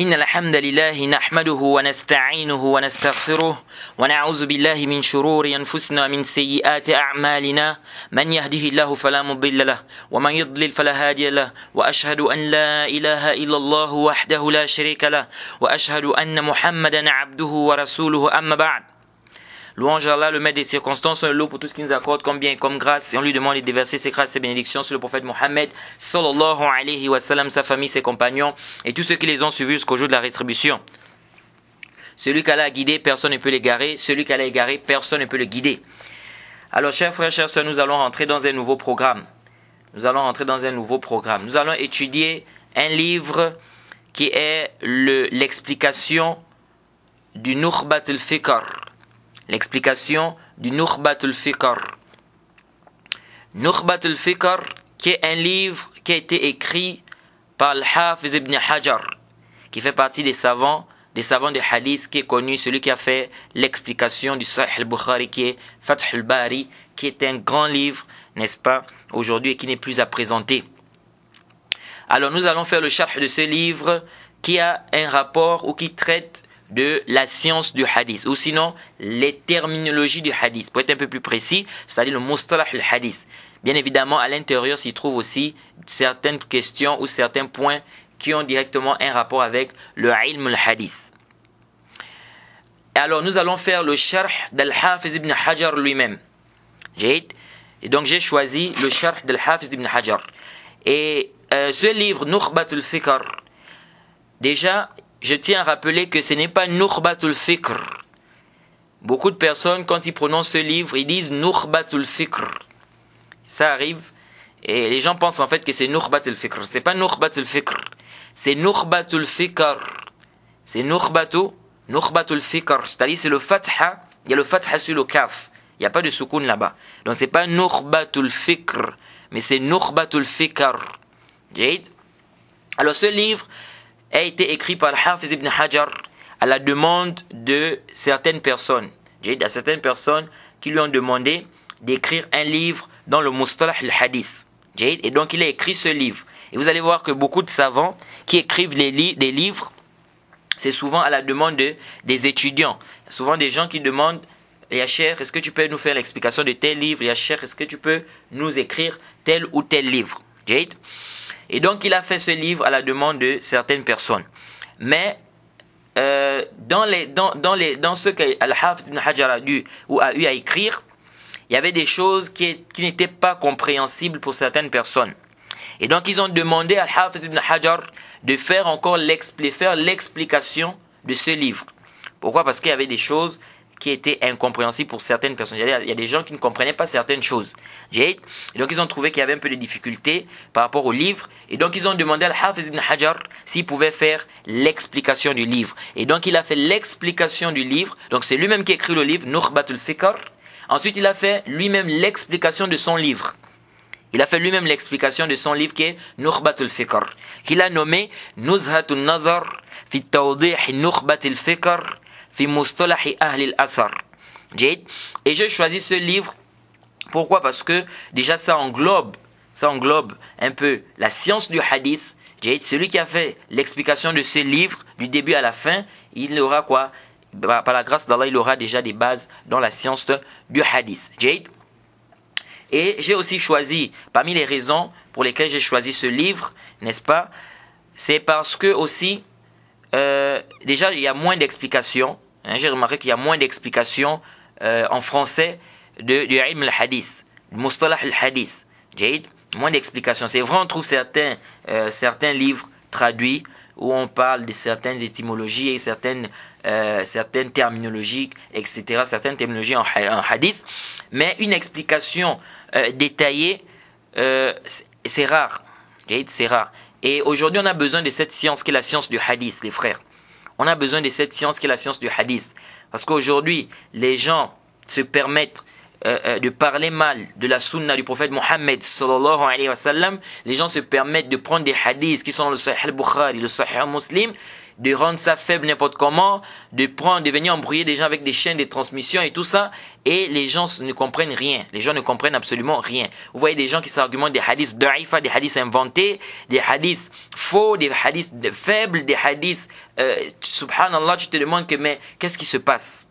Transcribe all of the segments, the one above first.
إن الحمد لله نحمده ونستعينه ونستغفره ونعوذ بالله من شرور أنفسنا ومن سيئات أعمالنا من يهده الله فلا مضل له ومن يضلل فلا هادي له وأشهد أن لا إله إلا الله وحده لا شريك له وأشهد أن محمدا عبده ورسوله أما بعد. Louange à Allah, le maître des circonstances, on le loue pour tout ce qu'il nous accorde comme bien et comme grâce, et on lui demande de déverser ses grâces et ses bénédictions sur le prophète Mohammed sallallahu alayhi wa sallam, sa famille, ses compagnons et tous ceux qui les ont suivis jusqu'au jour de la rétribution. Celui qu'Allah a guidé, personne ne peut l'égarer. Celui qu'Allah a égaré, personne ne peut le guider. Alors chers frères, chères sœurs, nous allons rentrer dans un nouveau programme. Nous allons étudier un livre qui est l'explication du Nukhbat al-Fikr. L'explication du Nukhbat al-Fikr. Nukhbat al-Fikr, qui est un livre qui a été écrit par Al-Hafiz ibn Hajar, qui fait partie des savants de hadith, qui est connu, celui qui a fait l'explication du Sahih al-Bukhari, qui est Fath al-Bari, qui est un grand livre, n'est-ce pas, aujourd'hui, et qui n'est plus à présenter. Alors nous allons faire le sharh de ce livre qui a un rapport ou qui traite de la science du hadith, ou sinon les terminologies du hadith, pour être un peu plus précis, c'est-à-dire le mustalah al-hadith. Bien évidemment, à l'intérieur s'y trouvent aussi certaines questions ou certains points qui ont directement un rapport avec le ilm al-hadith. Alors nous allons faire le sharh d'Al-Hafiz ibn Hajar lui-même. Et donc j'ai choisi le sharh d'Al-Hafiz ibn Hajar. Et ce livre, Nukhbat al-Fikr, déjà, je tiens à rappeler que ce n'est pas Nukhbat al-Fikr. Beaucoup de personnes, quand ils prononcent ce livre, ils disent Nukhbat al-Fikr. Ça arrive, et les gens pensent en fait que c'est Nukhbat al-Fikr. C'est pas Nukhbat al-Fikr, c'est Nukhbat al-Fikr. C'est Nukhbat al-Fikr. C'est-à-dire c'est le fatha, il y a le fatha sur le kaf. Il n'y a pas de soukoun là-bas. Donc c'est pas Nukhbat al-Fikr, mais c'est Nukhbat al-Fikr. Alors ce livre a été écrit par Al-Hafiz ibn Hajar à la demande de certaines personnes. À certaines personnes qui lui ont demandé d'écrire un livre dans le Mustalah al-Hadith. Et donc il a écrit ce livre. Et vous allez voir que beaucoup de savants qui écrivent des livres, c'est souvent à la demande des étudiants. Il y a souvent des gens qui demandent « Ya Cheikh, est-ce que tu peux nous faire l'explication de tel livre? Ya Cheikh, est-ce que tu peux nous écrire tel ou tel livre ?» Et donc il a fait ce livre à la demande de certaines personnes. Mais dans ce qu'Al-Hafiz ibn Hajar a eu à écrire, il y avait des choses qui n'étaient pas compréhensibles pour certaines personnes. Et donc ils ont demandé à Al-Hafiz ibn Hajar de faire encore l'explication de ce livre. Pourquoi? Parce qu'il y avait des choses qui étaient incompréhensibles pour certaines personnes. Il y a des gens qui ne comprenaient pas certaines choses. Et donc ils ont trouvé qu'il y avait un peu de difficulté par rapport au livre. Et donc ils ont demandé à Al-Hafiz ibn Hajar s'il pouvait faire l'explication du livre. Et donc il a fait l'explication du livre. Donc c'est lui-même qui a écrit le livre, Nukhbat al-Fikr. Ensuite il a fait lui-même l'explication de son livre. Il a fait lui-même l'explication de son livre qui est Nukhbat al-Fikr, qu'il a nommé Nuzhat al-Nazar fi tawdih Nukhbat al-Fikr fi mustalah ahli al-athar. Et j'ai choisi ce livre. Pourquoi? Parce que déjà ça englobe un peu la science du hadith. Celui qui a fait l'explication de ce livre du début à la fin, il aura quoi? Par la grâce d'Allah, il aura déjà des bases dans la science du hadith. Et j'ai aussi choisi, parmi les raisons pour lesquelles j'ai choisi ce livre, n'est-ce pas, c'est parce que aussi, déjà il y a moins d'explications. J'ai remarqué qu'il y a moins d'explications en français du ilm al-hadith, du mustalah al-hadith. Moins d'explications. C'est vrai, on trouve certains livres traduits où on parle de certaines étymologies et certaines terminologies, etc. Certaines terminologies en hadith. Mais une explication détaillée, c'est rare. C'est rare. Et aujourd'hui, on a besoin de cette science qui est la science du hadith, les frères. On a besoin de cette science qui est la science du hadith. Parce qu'aujourd'hui, les gens se permettent de parler mal de la sunna du prophète Mohammed sallallahu alayhi wa sallam. Les gens se permettent de prendre des hadiths qui sont dans le Sahih al-Bukhari, le Sahih Muslim, de rendre ça faible n'importe comment, de venir embrouiller des gens avec des chaînes de transmission et tout ça, et les gens ne comprennent rien. Les gens ne comprennent absolument rien. Vous voyez des gens qui s'argumentent des hadiths da'ifa, des hadiths inventés, des hadiths faux, des hadiths faibles, des hadiths, subhanallah, tu te demandes que, mais qu'est-ce qui se passe?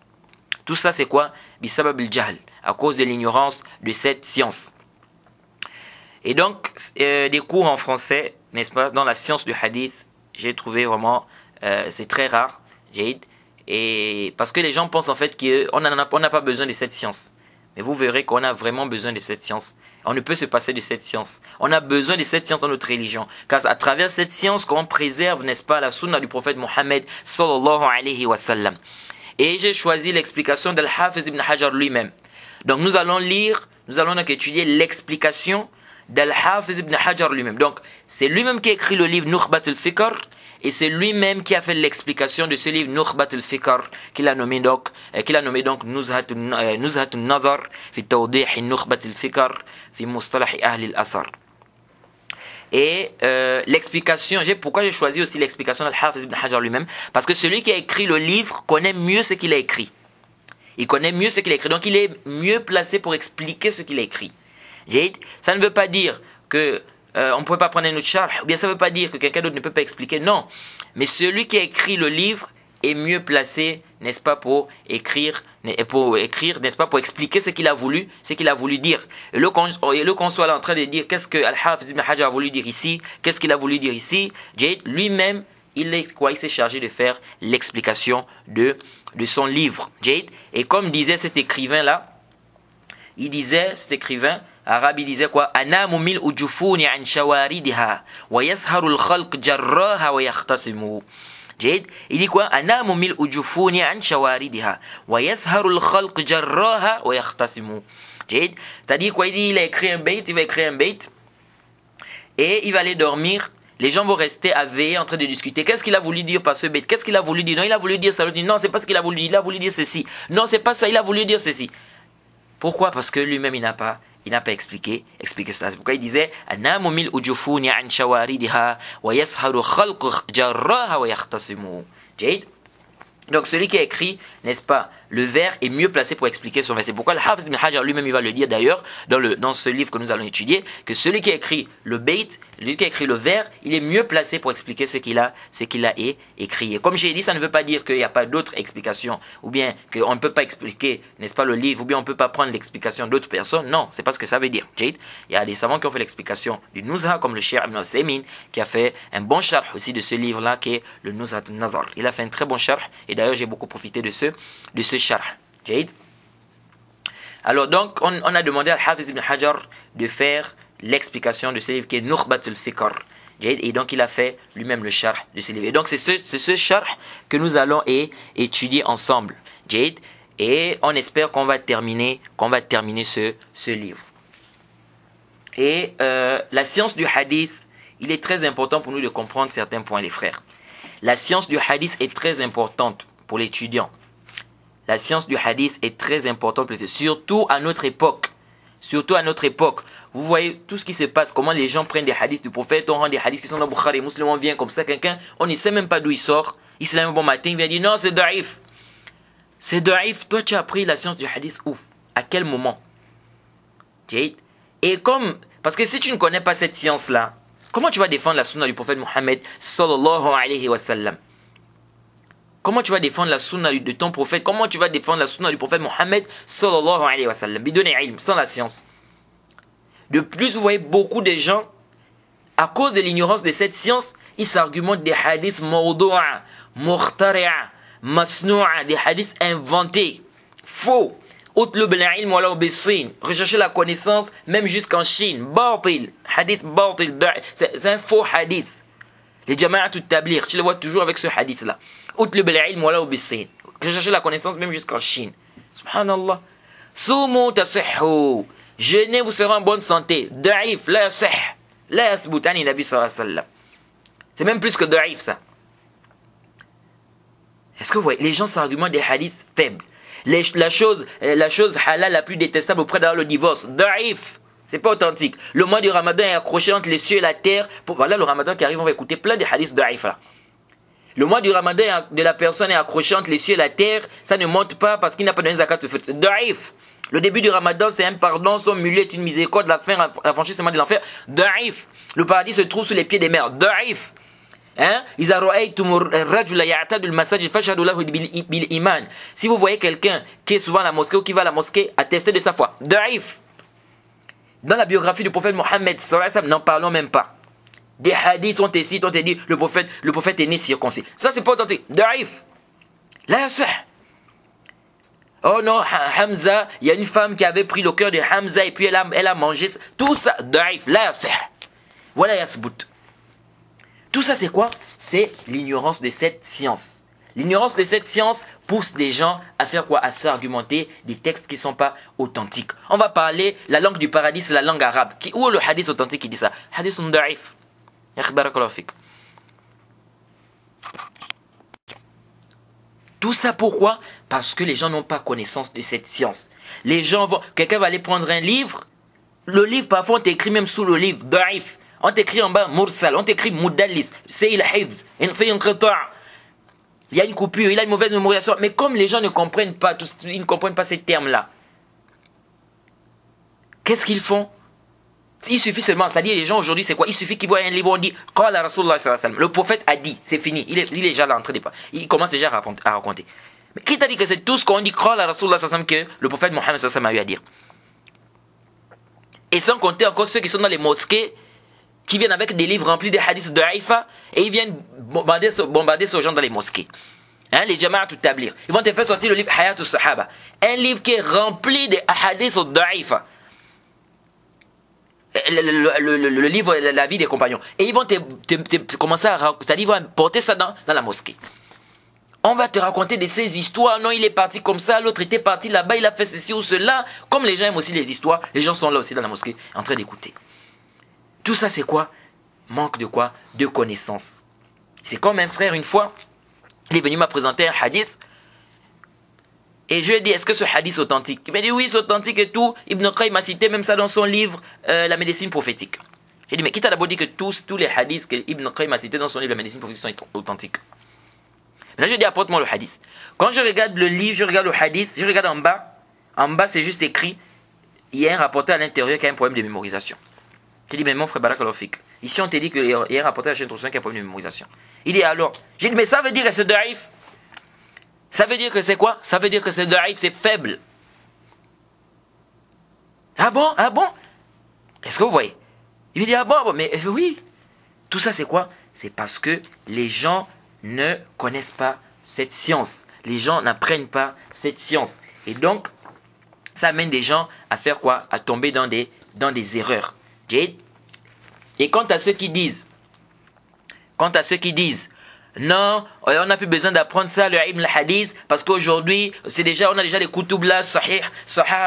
Tout ça c'est quoi? Bisabab al-jahl, à cause de l'ignorance de cette science. Et donc, des cours en français, n'est-ce pas, dans la science du hadith, j'ai trouvé vraiment, c'est très rare, et parce que les gens pensent en fait qu'on n'a pas besoin de cette science. Mais vous verrez qu'on a vraiment besoin de cette science. On ne peut se passer de cette science. On a besoin de cette science dans notre religion. Car à travers cette science qu'on préserve, n'est-ce pas, la sunna du prophète Mohammed sallallahu alayhi wa sallam. Et j'ai choisi l'explication d'Al-Hafiz ibn Hajar lui-même. Donc nous allons donc étudier l'explication d'Al-Hafiz ibn Hajar lui-même. Donc, c'est lui-même qui a écrit le livre Nukhbat al-Fikr, et c'est lui-même qui a fait l'explication de ce livre Nukhbat al-Fikr, qu'il a nommé donc Nuzhat al-Nazar, fi tawdih Nukhbat al-Fikr, fi mustalah ahli al-athar. Et l'explication, pourquoi j'ai choisi aussi l'explication d'Al-Hafiz ibn Hajar lui-même? Parce que celui qui a écrit le livre connaît mieux ce qu'il a écrit. Il connaît mieux ce qu'il a écrit, donc il est mieux placé pour expliquer ce qu'il a écrit. Ça ne veut pas dire que on ne peut pas prendre un autre charh, ou bien ça ne veut pas dire que quelqu'un d'autre ne peut pas expliquer, non. Mais celui qui a écrit le livre est mieux placé, n'est-ce pas, pour écrire, n'est-ce pas, pour expliquer ce qu'il a voulu dire. Et le qu'on soit là en train de dire qu'est-ce que Al-Hafiz ibn Hajar a voulu dire ici, qu'est-ce qu'il a voulu dire ici, lui-même, il s'est chargé de faire l'explication de son livre. Et comme disait cet écrivain-là, arabe, il disait quoi? Anamu mil ujufuni an shawaridiha wa yasharu al-khalq jarraha wa yakhtasimu. Il dit quoi? Anamu mil ujufuni an shawaridiha wa yasharu al-khalq jarraha wa yakhtasimu. C'est-à-dire quoi? Il dit, il va écrire un bait et il va aller dormir. Les gens vont rester à veiller en train de discuter. Qu'est-ce qu'il a voulu dire par ce bait? Qu'est-ce qu'il a voulu dire? Non, il a voulu dire ça. Non, c'est pas ce qu'il a voulu dire. Il a voulu dire ceci. Non, c'est pas ça. Il a voulu dire ceci. Pourquoi? Parce que lui-même, il n'a pas expliqué cela. C'est pourquoi il disait Anamu mil ujufuni an shawaridiha wa yasharu khalq jarraha wa yakhtasimu. Donc celui qui a écrit, n'est-ce pas, le vers est mieux placé pour expliquer son vers. C'est pourquoi Al-Hafiz ibn Hajar lui-même il va le dire d'ailleurs dans ce livre que nous allons étudier, que celui qui a écrit le bait, celui qui a écrit le vers, il est mieux placé pour expliquer ce qu'il a écrit. Et comme j'ai dit, ça ne veut pas dire qu'il n'y a pas d'autres explications, ou bien qu'on ne peut pas expliquer, n'est-ce pas, le livre, ou bien on ne peut pas prendre l'explication d'autres personnes. Non, c'est pas ce que ça veut dire. Il y a des savants qui ont fait l'explication du Nuzha, comme le Cheikh Ibn Uthaymin, qui a fait un bon sharh aussi de ce livre-là, qui est le Nuzhat al-Nazar. Il a fait un très bon sharh, et d'ailleurs j'ai beaucoup profité de ce sharh. Alors donc on a demandé à Al-Hafiz ibn Hajar de faire l'explication de ce livre qui est Nukhbat al-Fikr, et donc il a fait lui-même le sharh de ce livre. Et donc c'est ce sharh que nous allons étudier ensemble, et on espère qu'on va terminer ce livre. Et la science du hadith, il est très important pour nous de comprendre certains points, les frères. La science du hadith est très importante pour l'étudiant. La science du hadith est très importante, surtout à notre époque. Vous voyez tout ce qui se passe, comment les gens prennent des hadiths du prophète, on rend des hadiths qui sont dans Bukhari, musulman, on vient comme ça, quelqu'un, on ne sait même pas d'où il sort. Il se lève un bon matin, il vient dire non, c'est da'if. C'est da'if. Toi, tu as appris la science du hadith où? À quel moment? Et parce que si tu ne connais pas cette science-là, comment tu vas défendre la sunna du prophète Mohammed sallallahu alayhi wa sallam? Comment tu vas défendre la sunna de ton prophète? Comment tu vas défendre la sunna du prophète Mohammed sallallahu alayhi wa sallam? Bidon ilm, sans la science. De plus, vous voyez beaucoup de gens, à cause de l'ignorance de cette science, ils s'argumentent des hadiths mawdu'a, mukhtari'a, masnu'a, des hadiths inventés, faux. Rechercher la connaissance même jusqu'en Chine. Batil, hadith batil, c'est un faux hadith. Les jama'at al-tabligh, tu les vois toujours avec ce hadith là. Rechercher la connaissance même jusqu'en Chine. Subhanallah. Sumu tasihhu, jeûnez, vous serez en bonne santé. Da'if, la yasih, la yathbut ani nabi sallallahu alayhi wa sallam. C'est même plus que da'if ça. Est-ce que vous voyez, les gens s'argumentent des hadiths faibles. La chose halal la plus détestable auprès d'avoir le divorce. Da'if. C'est pas authentique. Le mois du Ramadan est accroché entre les cieux et la terre. Voilà le Ramadan qui arrive, on va écouter plein de hadiths da'if là. Le mois du Ramadan de la personne est accroché entre les cieux et la terre, ça ne monte pas parce qu'il n'a pas donné zakat au fitr. Da'if. Le début du Ramadan, c'est un pardon, son milieu est une miséricorde, l'affranchissement de l'enfer. Da'if. Le paradis se trouve sous les pieds des mers. Da'if. Si vous voyez quelqu'un qui est souvent à la mosquée ou qui va à la mosquée, attestez de sa foi. Da'if. Dans la biographie du prophète Mohammed, n'en parlons même pas. Des hadiths ont été cités, ont été dit, le prophète est né circoncis. Ça, c'est pas authentique. Da'if. La yasah. Oh non, Hamza, il y a une femme qui avait pris le cœur de Hamza et puis elle a mangé. Tout ça, da'if. La yasah. Voilà yasbout. Tout ça, c'est quoi? C'est l'ignorance de cette science. L'ignorance de cette science pousse des gens à faire quoi? À s'argumenter des textes qui ne sont pas authentiques. On va parler, la langue du paradis, c'est la langue arabe. Où est le hadith authentique qui dit ça? Hadith da'if. Tout ça pourquoi? Parce que les gens n'ont pas connaissance de cette science. Les gens vont, quelqu'un va aller prendre un livre. Le livre, parfois, on t'écrit même sous le livre, da'if. On t'écrit en bas, mursal. On t'écrit mudallis. C'est il hifz. Il y a une coupure, il a une mauvaise mémorisation. Mais comme les gens ne comprennent pas, ils ne comprennent pas ces termes-là, qu'est-ce qu'ils font? Il suffit seulement, c'est-à-dire les gens aujourd'hui, c'est quoi? Il suffit qu'ils voient un livre, on dit Qala Rasulullah sallallahu alayhi wa sallam. Le prophète a dit, c'est fini. Il est déjà là en train de parler. Il commence déjà à raconter. Mais qui t'a dit que c'est tout ce qu'on dit Qala Rasulullah sallallahu alayhi wa sallam que le prophète Mohammed sallallahu alayhi wa sallam a eu à dire? Et sans compter encore ceux qui sont dans les mosquées, qui viennent avec des livres remplis de hadiths de haïfa et ils viennent bombarder ces gens dans les mosquées. Les jama'at ou tablir. Ils vont te faire sortir le livre Hayat al-Sahaba. Un livre qui est rempli de hadiths de haïfa. Le livre La vie des compagnons. Et ils vont te commencer à, c'est-à-dire ils vont porter ça dans la mosquée. On va te raconter de ces histoires. Non, il est parti comme ça, l'autre était parti là-bas, il a fait ceci ou cela. Comme les gens aiment aussi les histoires, les gens sont là aussi dans la mosquée en train d'écouter. Tout ça, c'est quoi? Manque de quoi? De connaissances. C'est comme un frère, une fois, il est venu me présenter un hadith. Et je lui ai dit, est-ce que ce hadith est authentique? Il m'a dit, oui, c'est authentique et tout. Ibn Qayyim a cité même ça dans son livre, La médecine prophétique. J'ai dit, mais qui t'a d'abord dit que tous les hadiths que Ibn Qayyim a cités dans son livre, La médecine prophétique, sont authentiques? Maintenant, je dis, apporte-moi le hadith. Quand je regarde le livre, je regarde le hadith, je regarde en bas. En bas, c'est juste écrit, il y a un rapporteur à l'intérieur qui a un problème de mémorisation. J'ai dit, mais mon frère Barakalofik, ici on t'a dit qu'il y a un rapporteur à la chaîne d'instruction qui a un problème de mémorisation. Il dit alors, j'ai dit, mais ça veut dire que c'est da'if. Ça veut dire que c'est quoi? Ça veut dire que c'est da'if, c'est faible. Ah bon? Ah bon? Est-ce que vous voyez? Il me dit, ah bon, mais oui. Tout ça c'est quoi? C'est parce que les gens ne connaissent pas cette science. Les gens n'apprennent pas cette science. Et donc, ça amène des gens à faire quoi? À tomber dans des erreurs. Et quant à ceux qui disent, non, on n'a plus besoin d'apprendre ça, le ilm al-hadith, parce qu'aujourd'hui, on a déjà les kutubla, sahih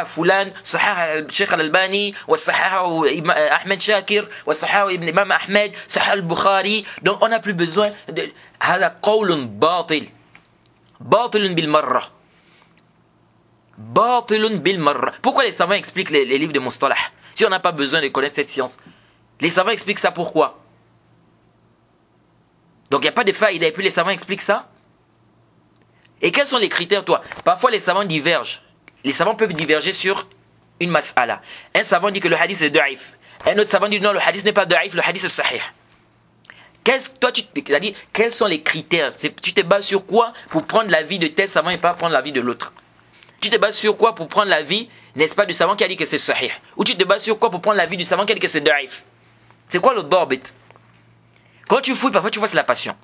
fulan, sahih Sheikh al-Albani, wa sahih Ahmed Shakir, wa sahih ibn Imam Ahmed, sahih al-Bukhari, donc on n'a plus besoin de, hada qawlun batil, batilun bil marra. Batilun bil marra. Pourquoi les savants expliquent les livres de Mustalah? Si on n'a pas besoin de connaître cette science. Les savants expliquent ça pourquoi? Donc il n'y a pas de faïda et puis les savants expliquent ça. Et quels sont les critères, toi? Parfois les savants divergent. Les savants peuvent diverger sur une mas'ala. Un savant dit que le hadith est da'if. Un autre savant dit non, le hadith n'est pas da'if, le hadith est sahih. Toi, quels sont les critères? Tu te bases sur quoi pour prendre l'avis de tel savant et pas prendre l'avis de l'autre? Tu te bases sur quoi pour prendre l'avis, n'est-ce pas, du savant qui a dit que c'est sahih? Ou tu te bases sur quoi pour prendre l'avis du savant qui a dit que c'est da'if? C'est quoi le darbit? Quand tu fouilles, parfois tu vois c'est la passion.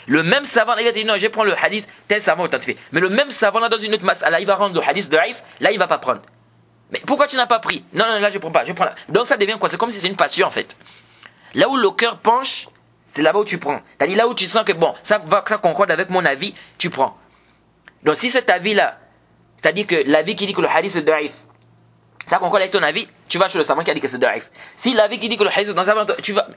Le même savant, il va te dire non, je prends le hadith, tel savant authentifié. Mais le même savant là dans une autre masse, là il va rendre le hadith da'if, là il va pas prendre. Mais pourquoi tu n'as pas pris? Non, là je prends pas, je prends là. Donc ça devient quoi? C'est comme si c'est une passion en fait. Là où le cœur penche, c'est là-bas où tu prends. C'est-à-dire là où tu sens que bon, ça concorde avec mon avis, tu prends. Donc si cet avis-là, c'est-à-dire que l'avis qui dit que le hadith est da'if, ça concorde avec ton avis, tu vas chez le savant qui a dit que c'est da'if. Si l'avis qui dit que le hadith est da'if, tu vas...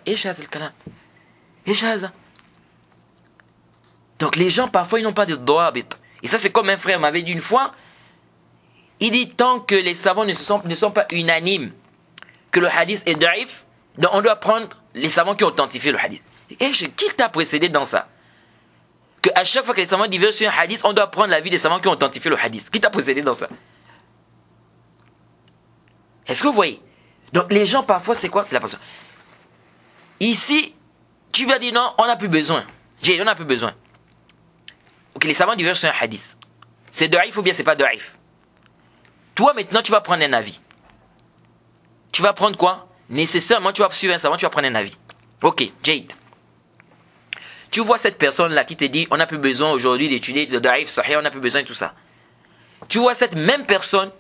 Donc les gens parfois ils n'ont pas de dawabit. Et ça c'est comme un frère m'avait dit une fois, il dit tant que les savants ne sont pas unanimes que le hadith est da'if, donc on doit prendre les savants qui ont authentifié le hadith. Et qui t'a précédé dans ça? qu'à chaque fois que les savants divergent sur un hadith, on doit prendre l'avis des savants qui ont authentifié le hadith? Qui t'a possédé dans ça? Est-ce que vous voyez? Donc les gens parfois c'est quoi? C'est la passion. Ici, tu vas dire non, on n'a plus besoin. On n'a plus besoin. Ok, les savants divergent sur un hadith. C'est da'if ou bien c'est pas da'if? Toi maintenant tu vas prendre un avis. Tu vas prendre quoi? Nécessairement tu vas suivre un savant, tu vas prendre un avis. Ok, Jade. Tu vois cette personne-là qui te dit on n'a plus besoin aujourd'hui d'étudier le da'if, sahih, on n'a plus besoin de tout ça. Tu vois cette même personne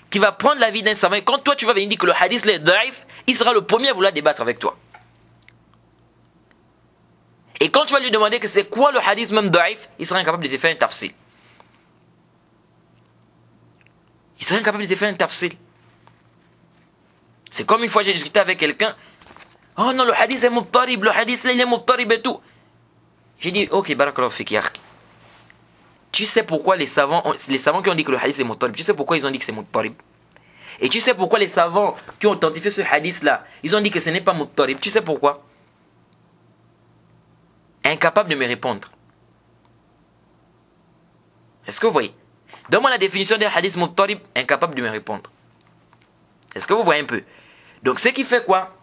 qui va prendre l'avis d'un savant et quand toi tu vas venir dire que le hadith est da'if, il sera le premier à vouloir débattre avec toi. Et quand tu vas lui demander que c'est quoi le hadith même da'if, il sera incapable de te faire un tafsil. Il sera incapable de te faire un tafsil. C'est comme une fois j'ai discuté avec quelqu'un. Oh non, le hadith est muttarib, le hadith il est muttarib et tout. J'ai dit, ok, barakallahu fik ya akhi. Tu sais pourquoi les savants qui ont dit que le hadith est muttarib, tu sais pourquoi ils ont dit que c'est muttarib? Et tu sais pourquoi les savants qui ont authentifié ce hadith-là, ils ont dit que ce n'est pas muttarib? Tu sais pourquoi? Incapable de me répondre. Est-ce que vous voyez? Donne-moi la définition d'un hadith muttarib, incapable de me répondre. Est-ce que vous voyez un peu? Donc ce qui fait quoi?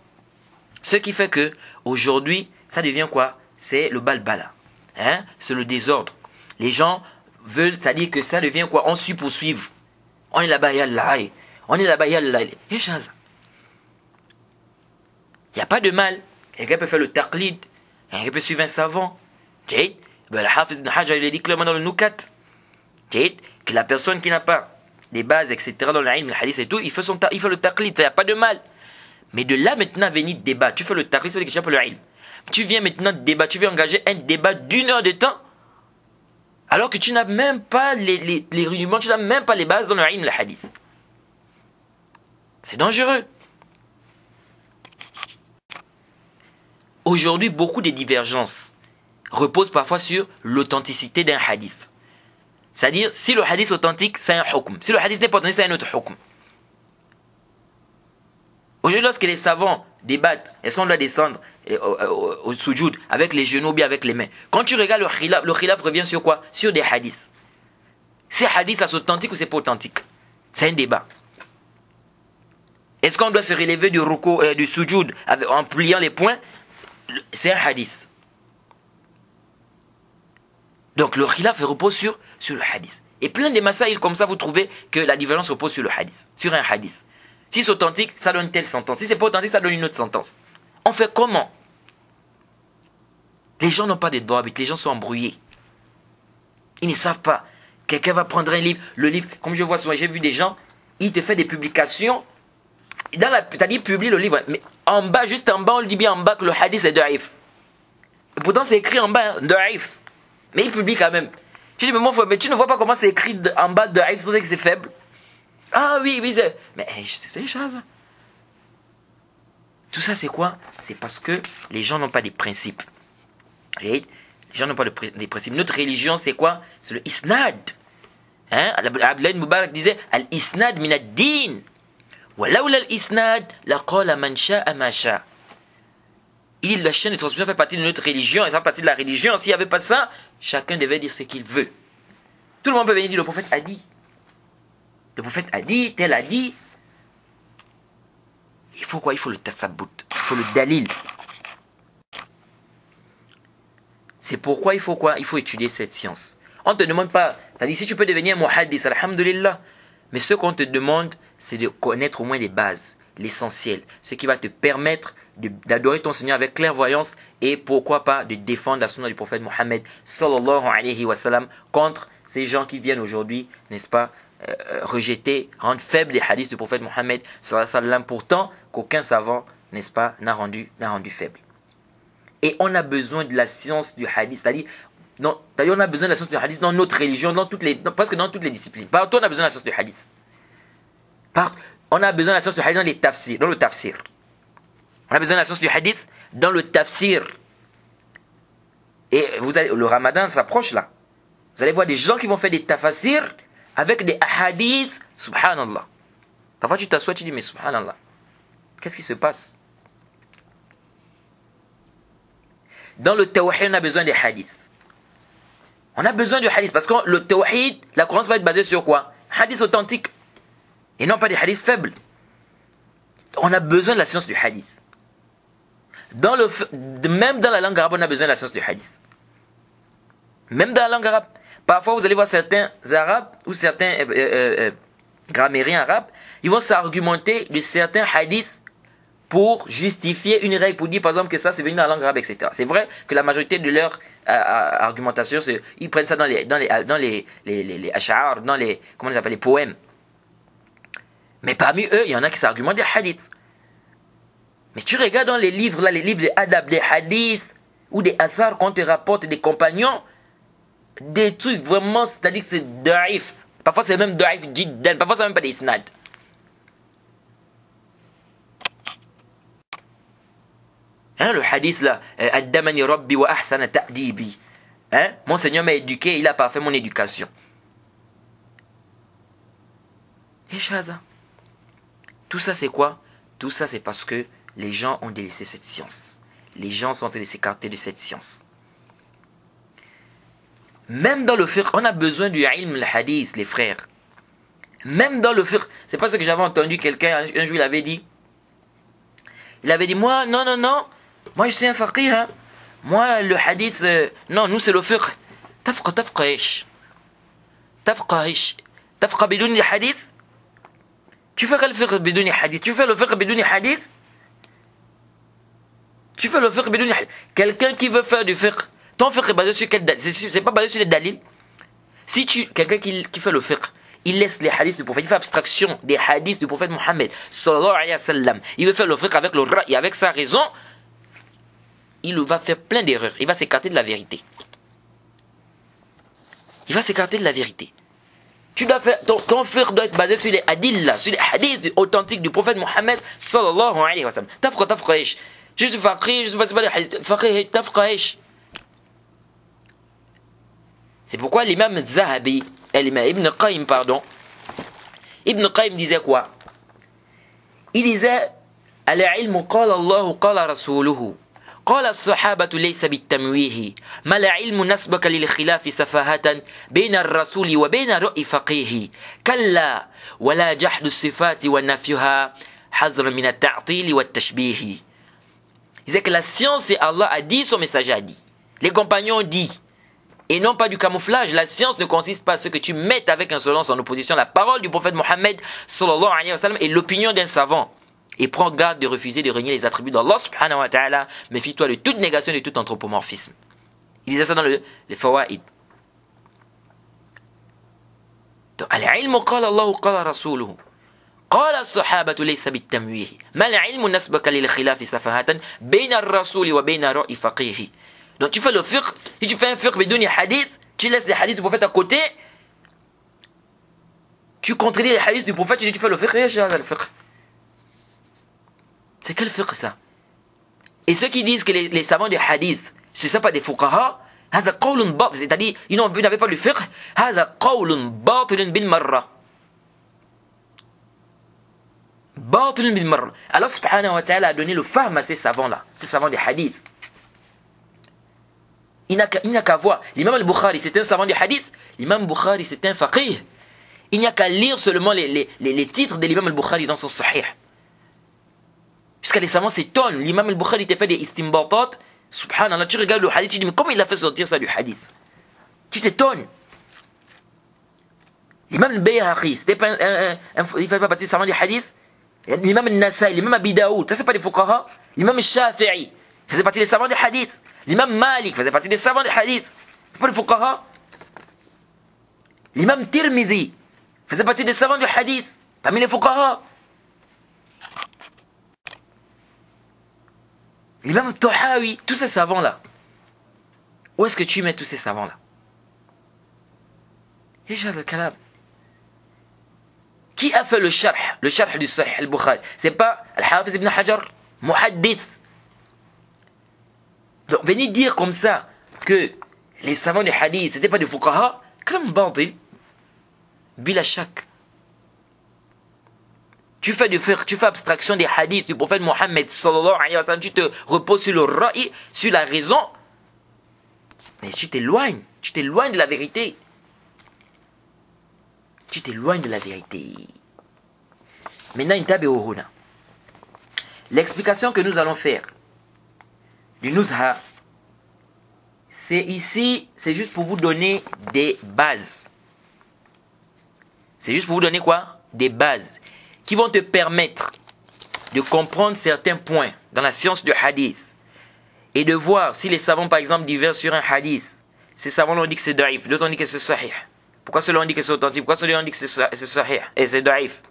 Ce qui fait que aujourd'hui, ça devient quoi? C'est le balbala. Hein? C'est le désordre. Les gens veulent, c'est-à-dire que ça devient quoi? On suit poursuivre. On est là-bas, yallah. On est là-bas, yallah. Il n'y a pas de mal. Quelqu'un peut faire le taqlid. Quelqu'un peut suivre un savant. Le Hafiz ibn Hajar, il est dit clairement dans le Nukat. Que la personne qui n'a pas des bases, etc., dans l'ilm, le hadith et tout, il fait le taqlid. Il n'y a pas de mal. Mais de là maintenant venir débattre, tu fais le taqlid, c'est ce que j'appelle le ilm. Tu viens maintenant débattre, tu viens engager un débat d'1 heure de temps, alors que tu n'as même pas les rudiments, tu n'as même pas les bases dans le ilm, le hadith. C'est dangereux. Aujourd'hui, beaucoup de divergences reposent parfois sur l'authenticité d'un hadith. C'est-à-dire, si le hadith est authentique, c'est un hukm. Si le hadith n'est pas authentique, c'est un autre hukm. Aujourd'hui, lorsque les savants débattent, est-ce qu'on doit descendre au sujoud avec les genoux ou bien avec les mains? Quand tu regardes le khilaf revient sur quoi? Sur des hadiths. Ces hadiths-là sont authentiques ou c'est pas authentique? C'est un débat. Est-ce qu'on doit se relever du ruku, du sujoud en pliant les poings? C'est un hadith. Donc le khilaf repose sur le hadith. Et plein de masaïl comme ça, vous trouvez que la différence repose sur le hadith, sur un hadith. Si c'est authentique, ça donne telle sentence. Si c'est pas authentique, ça donne une autre sentence. On fait comment? Les gens n'ont pas de droits, les gens sont embrouillés. Ils ne savent pas. Quelqu'un va prendre un livre, le livre, comme je vois souvent, j'ai vu des gens, ils te font des publications. C'est-à-dire, publie le livre, mais en bas, juste en bas, on dit bien en bas que le hadith est da'if. Et pourtant, c'est écrit en bas, hein, da'if. Mais il publie quand même. Tu dis, mais tu ne vois pas comment c'est écrit en bas da'if, sans dire que c'est faible. Ah oui, c'est... Mais c'est les choses. Tout ça, c'est quoi? C'est parce que les gens n'ont pas des principes. Les gens n'ont pas des principes. Notre religion, c'est quoi? C'est le isnad. Hein? Abdullah Mubarak disait al-isnad min ad-din. Walaoula al-isnad, laqala man sha'a ma sha'a. Il dit la chaîne de transmission fait partie de notre religion, et ça fait partie de la religion. S'il n'y avait pas ça, chacun devait dire ce qu'il veut. Tout le monde peut venir dire le prophète a dit. Le prophète a dit, tel a dit. Il faut quoi? Il faut le tathabout. Il faut le dalil. C'est pourquoi il faut quoi? Il faut étudier cette science. On ne te demande pas, c'est-à-dire si tu peux devenir muhaddith, alhamdulillah. Mais ce qu'on te demande, c'est de connaître au moins les bases, l'essentiel. Ce qui va te permettre d'adorer ton Seigneur avec clairvoyance et pourquoi pas de défendre la sunna du prophète Mohammed sallallahu alayhi wa sallam contre ces gens qui viennent aujourd'hui, n'est-ce pas, rejeter, rendre faible les hadiths du prophète Mohammed sallallahu alayhi wa sallam, pourtant qu'aucun savant, n'est-ce pas, n'a rendu faible. Et on a besoin de la science du hadith, c'est-à-dire on a besoin de la science du hadith dans notre religion, presque dans toutes les disciplines. Partout on a besoin de la science du hadith. On a besoin de la science du hadith dans le tafsir. On a besoin de la science du hadith dans le tafsir. Et le ramadan s'approche là. Vous allez voir des gens qui vont faire des tafsirs avec des hadiths, subhanallah. Parfois tu t'assois, tu dis mais subhanallah, qu'est-ce qui se passe? Dans le tawhid, on a besoin des hadiths. On a besoin du hadith parce que le tawhid, la croyance va être basée sur quoi? Hadith authentique. Et non pas des hadiths faibles. On a besoin de la science du hadith. Même dans la langue arabe, on a besoin de la science du hadith. Même dans la langue arabe. Parfois, vous allez voir certains arabes ou certains grammairiens arabes, ils vont s'argumenter de certains hadiths pour justifier une règle, pour dire par exemple que ça c'est venu dans la langue arabe, etc. C'est vrai que la majorité de leur argumentation, ils prennent ça dans les ash'ar, dans les, comment on appelle, les poèmes. Mais parmi eux, il y en a qui s'argumentent des hadiths. Mais tu regardes dans les livres, là, les livres des adab, des hadiths, ou des athars qu'on te rapporte des compagnons, des trucs vraiment, c'est-à-dire que c'est daif. Parfois c'est même daif jiddan, parfois c'est même pas des isnad. Hein, le hadith là, Addamani Rabbi wa ahsana ta'dibi. Hein, mon Seigneur m'a éduqué, il a parfait mon éducation. Et Shaza. Tout ça c'est quoi? Tout ça c'est parce que les gens ont délaissé cette science. Les gens sont allés s'écarter de cette science. Même dans le fiqh, on a besoin du ilm al-hadith, les frères. Même dans le fiqh, c'est pas ce que j'avais entendu quelqu'un, un jour il avait dit, moi, non, moi je suis un faqih, hein. Moi le hadith, non, nous c'est le fiqh. Tafqa ish. Tafqa bidouni hadith. Tu fais quel fiqh bidouni hadith? Tu fais le fiqh bidouni hadith? Tu fais le fiqh bidouni hadith? Quelqu'un qui veut faire du fiqh, ton fiqh est basé sur quel dalil? C'est pas basé sur les dalils. Si quelqu'un qui fait le fiqh, il laisse les hadiths du prophète, il fait abstraction des hadiths du prophète Mohammed sallallahu alayhi wa sallam, il veut faire le fiqh avec le ra'i, avec sa raison, il va faire plein d'erreurs, il va s'écarter de la vérité. Il va s'écarter de la vérité. Tu dois faire, ton fiqh doit être basé sur les hadiths, sur les hadiths authentiques du prophète Mohammed sallallahu alayhi wa sallam. Tafqa ish. Je suis faqih, je suis pas les hadiths. Faqih, tafqa ish. C'est pourquoi l'imam Zahabi, l'imam Ibn Qayyim, Ibn Qayyim disait quoi? Il disait, al-ilmu qala Allahu qala rasuluhu. قال الصحابة ليس بالتمويه ما العلم نسبك للخلاف سفاهة بين الرسول وبين رأي فقيه كلا ولا جحد الصفات ونفيها حذر من التعطيل والتشبيه. Il disait que la science, c'est Allah a dit, son messager a dit. Les compagnons ont dit. Et non pas du camouflage. La science ne consiste pas à ce que tu mettes avec insolence en opposition la parole du prophète Mohammed sallallahu alayhi wa sallam et l'opinion d'un savant. Et prends garde de refuser de renier les attributs d'Allah subhanahu wa ta'ala. Méfie-toi de toute négation et de tout anthropomorphisme. Il disait ça dans les Fawaïd. Donc, al-ilmu qala Allahu qala rasuluhu. قال الصحابة ليس بالتمويه ما العلم نسبك للخلاف سفاهة بين الرسول وبين رأي فقيه. Donc tu fais le fiqh, si tu fais un fiqh bidouni hadith, tu laisses les hadiths du prophète à côté, tu contredis les hadiths du prophète et tu fais le fiqh, c'est quel fiqh ça? Et ceux qui disent que les savants du hadith, ce ne sont pas des fuqaha, c'est-à-dire ils n'avaient pas le fiqh, Allah subhanahu wa ta'ala a donné le fahm à ces savants-là, ces savants des hadiths. Il n'a qu'à voir. L'imam al-Bukhari, c'est un savant du hadith. L'imam Bukhari, c'est un faqih. Il n'y a qu'à lire seulement les titres de l'imam al-Bukhari dans son sahih. Jusqu'à les savants s'étonnent. L'imam al-Bukhari t'a fait des istimbatat. Subhanallah, tu regardes le hadith, tu dis, mais comment il a fait sortir ça du hadith? Tu t'étonnes. L'imam al-Bayhaqi, il ne fait pas partie des savants du hadith. L'imam al-Nasai, l'imam Abi Daoud, ça c'est pas des fuqaha. L'imam al-Shafi'i, faisait partie des savants du hadith. L'imam Malik faisait partie des savants du hadith. C'est pas des fuqaha. L'imam Tirmidhi faisait partie des savants du hadith. Parmi les fuqaha. L'imam Tahawi, tous ces savants-là. Où est-ce que tu mets tous ces savants-là? Ijad al-Kalam. Qui a fait le sharh du Sahih al-Bukhari? C'est pas Al-Hafiz ibn Hajar, muhaddith. Donc venir dire comme ça que les savants du hadith n'étaient pas des fuqaha, kalam batil, bila shak. Tu fais abstraction des hadiths du prophète Mohammed sallallahu alayhi wa sallam, tu te reposes sur le ra'i, sur la raison. Mais tu t'éloignes de la vérité. Tu t'éloignes de la vérité. Maintenant, l'explication que nous allons faire du Nuzha, c'est ici, c'est juste pour vous donner des bases. C'est juste pour vous donner quoi? Des bases qui vont te permettre de comprendre certains points dans la science du hadith et de voir si les savants, par exemple, divergent sur un hadith. Ces savants ont dit que c'est daïf, d'autres ont dit que c'est sahih. Pourquoi ceux-là ont dit que c'est authentique? Pourquoi ceux-là ont dit que c'est sahih et c'est daïf?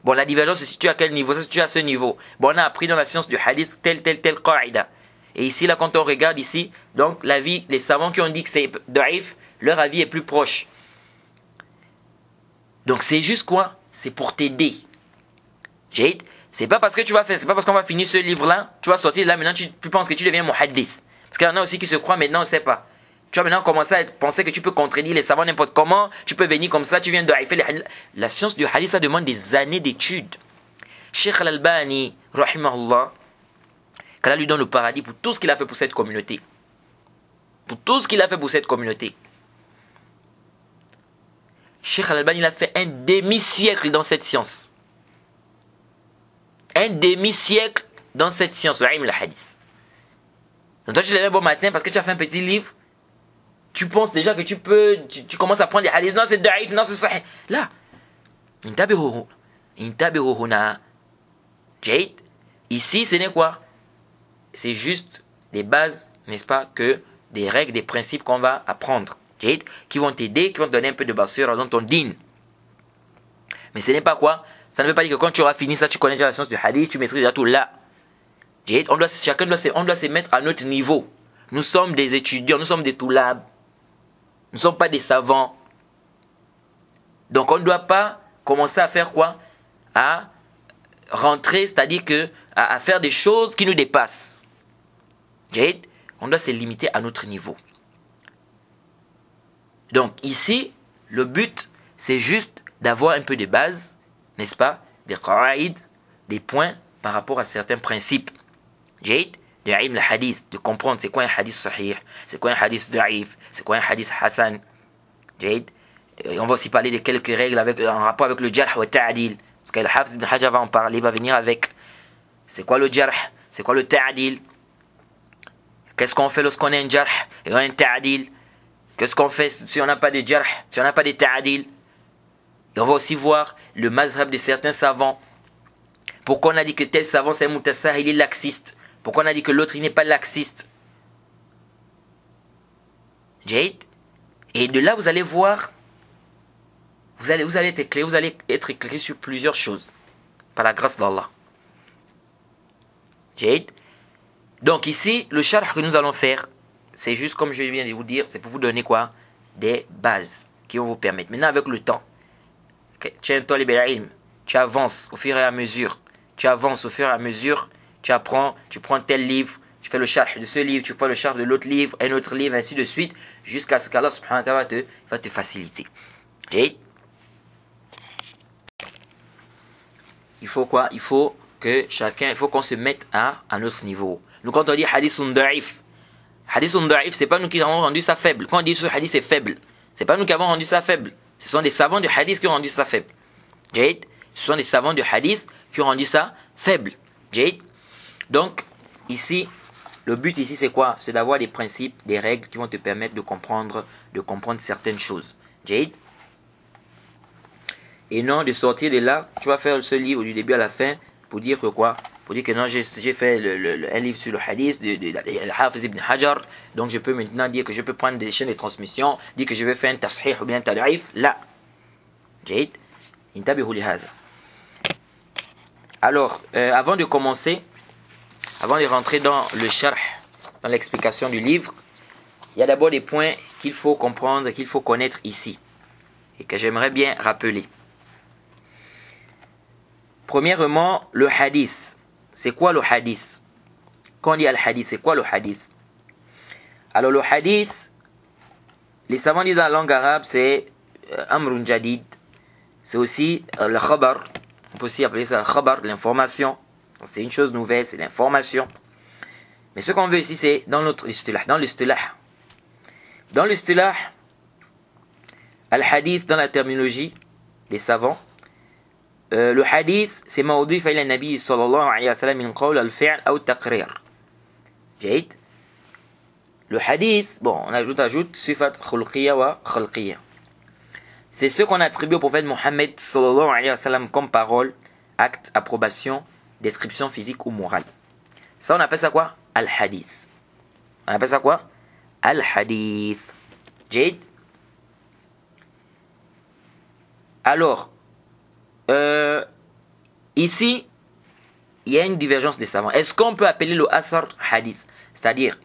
Bon, la divergence se situe à quel niveau? Ça se situe à ce niveau. Bon, on a appris dans la science du hadith tel qa'ida. Et ici, là, quand on regarde ici, donc, l'avis, les savants qui ont dit que c'est daïf, leur avis est plus proche. Donc, c'est juste quoi? C'est pour t'aider. Jade, c'est pas parce que tu vas faire, c'est pas parce qu'on va finir ce livre-là, tu vas sortir de là, maintenant, tu penses que tu deviens muhaddith. Parce qu'il y en a aussi qui se croient maintenant, on ne sait pas. Tu vas maintenant commencer à penser que tu peux contredire les savants n'importe comment, tu peux venir comme ça, tu viens de haïfer les hadiths. La science du hadith, ça demande des années d'études. Cheikh Al-Albani, rahimahullah, qu'Allah lui donne le paradis pour tout ce qu'il a fait pour cette communauté. Pour tout ce qu'il a fait pour cette communauté. Cheikh Al-Albani, il a fait un demi-siècle dans cette science. Un demi-siècle dans cette science, le hadith. Donc toi, tu te lèves un bon matin parce que tu as fait un petit livre. Tu penses déjà que tu commences à prendre les hadiths. Non, c'est daïf, non, c'est sahih. Là, ici, ce n'est quoi? C'est juste des bases, n'est-ce pas, que des règles, des principes qu'on va apprendre. Qui vont t'aider, qui vont te donner un peu de bassure dans ton din. Mais ce n'est pas quoi? Ça ne veut pas dire que quand tu auras fini ça, tu connais déjà la science du hadith, tu maîtrises déjà tout là. Chacun doit se mettre à notre niveau. Nous sommes des étudiants, nous sommes des toulabs. Nous ne sommes pas des savants. Donc on ne doit pas commencer à faire quoi? À rentrer, c'est-à-dire que à faire des choses qui nous dépassent. On doit se limiter à notre niveau. Donc ici, le but, c'est juste d'avoir un peu de base, n'est-ce pas? Des qa'id, des points par rapport à certains principes. De ilm le hadith, de comprendre c'est quoi un hadith sahih, c'est quoi un hadith da'if, c'est quoi un hadith hasan. Et on va aussi parler de quelques règles en rapport avec le jarh wa ta'adil. Parce que le Hafiz ibn Hajar va en parler, il va venir avec c'est quoi le jarh, c'est quoi le ta'adil. Qu'est-ce qu'on fait lorsqu'on a un jarh et on a un ta'adil? Qu'est-ce qu'on fait si on n'a pas de jarh, si on n'a pas de ta'adil? Et on va aussi voir le mazhab de certains savants. Pourquoi on a dit que tel savant c'est un mutasahil, il est laxiste? Pourquoi on a dit que l'autre il n'est pas laxiste? Et de là vous allez voir, vous allez être éclairé, vous allez être éclairé sur plusieurs choses par la grâce d'Allah. Donc ici, le sharh que nous allons faire, c'est juste comme je viens de vous dire, c'est pour vous donner quoi? Des bases qui vont vous permettre. Maintenant avec le temps, tu avances au fur et à mesure. Tu avances au fur et à mesure. Tu apprends, tu prends tel livre, tu fais le sharh de ce livre, tu prends le sharh de l'autre livre, un autre livre, ainsi de suite, jusqu'à ce qu'Allah subhanahu wa ta'ala va te faciliter. Il faut quoi? Il faut qu'on se mette à notre niveau. Nous quand on dit hadithun da'if, c'est pas nous qui avons rendu ça faible. Quand on dit ce hadith c'est faible, c'est pas nous qui avons rendu ça faible. Ce sont des savants du hadith qui ont rendu ça faible. Ce sont des savants du hadith qui ont rendu ça faible. Donc, ici, le but ici c'est quoi? C'est d'avoir des principes, des règles qui vont te permettre de comprendre certaines choses. Et non de sortir de là, tu vas faire ce livre du début à la fin pour dire que quoi? Pour dire que non, j'ai fait un livre sur le hadith de Hafiz ibn Hajar, donc je peux maintenant dire que je peux prendre des chaînes de transmission, dire que je vais faire un tashih ou bien un tad'if. Là. Alors, avant de commencer, avant de rentrer dans le sharh, dans l'explication du livre, il y a d'abord des points qu'il faut comprendre, qu'il faut connaître ici, et que j'aimerais bien rappeler. Premièrement, le hadith. C'est quoi le hadith? Quand on dit al-hadith, c'est quoi le hadith? Alors le hadith, les savants disent dans la langue arabe, c'est amrun jadid. C'est aussi le khabar. On peut aussi appeler ça le khabar, l'information. C'est une chose nouvelle, c'est l'information. Mais ce qu'on veut ici, c'est dans notre istilah. Dans l'istilah, Dans l'istilah, al-hadith, dans la terminologie des savants, le hadith, c'est ma'udif ila nabi sallallahu alayhi wa sallam min qawl al-fi'l ou taqrir. Jaïd. Le hadith, bon, on ajoute sifat khulqiyya wa khalqiyya. C'est ce qu'on attribue au prophète Mohammed sallallahu alayhi wa sallam comme parole, acte, approbation, description physique ou morale. Ça, on appelle ça quoi? Al-hadith. On appelle ça quoi? Al-hadith. Jaïd. Alors, ici, il y a une divergence des savants. Est-ce qu'on peut appeler le athar hadith? C'est-à-dire,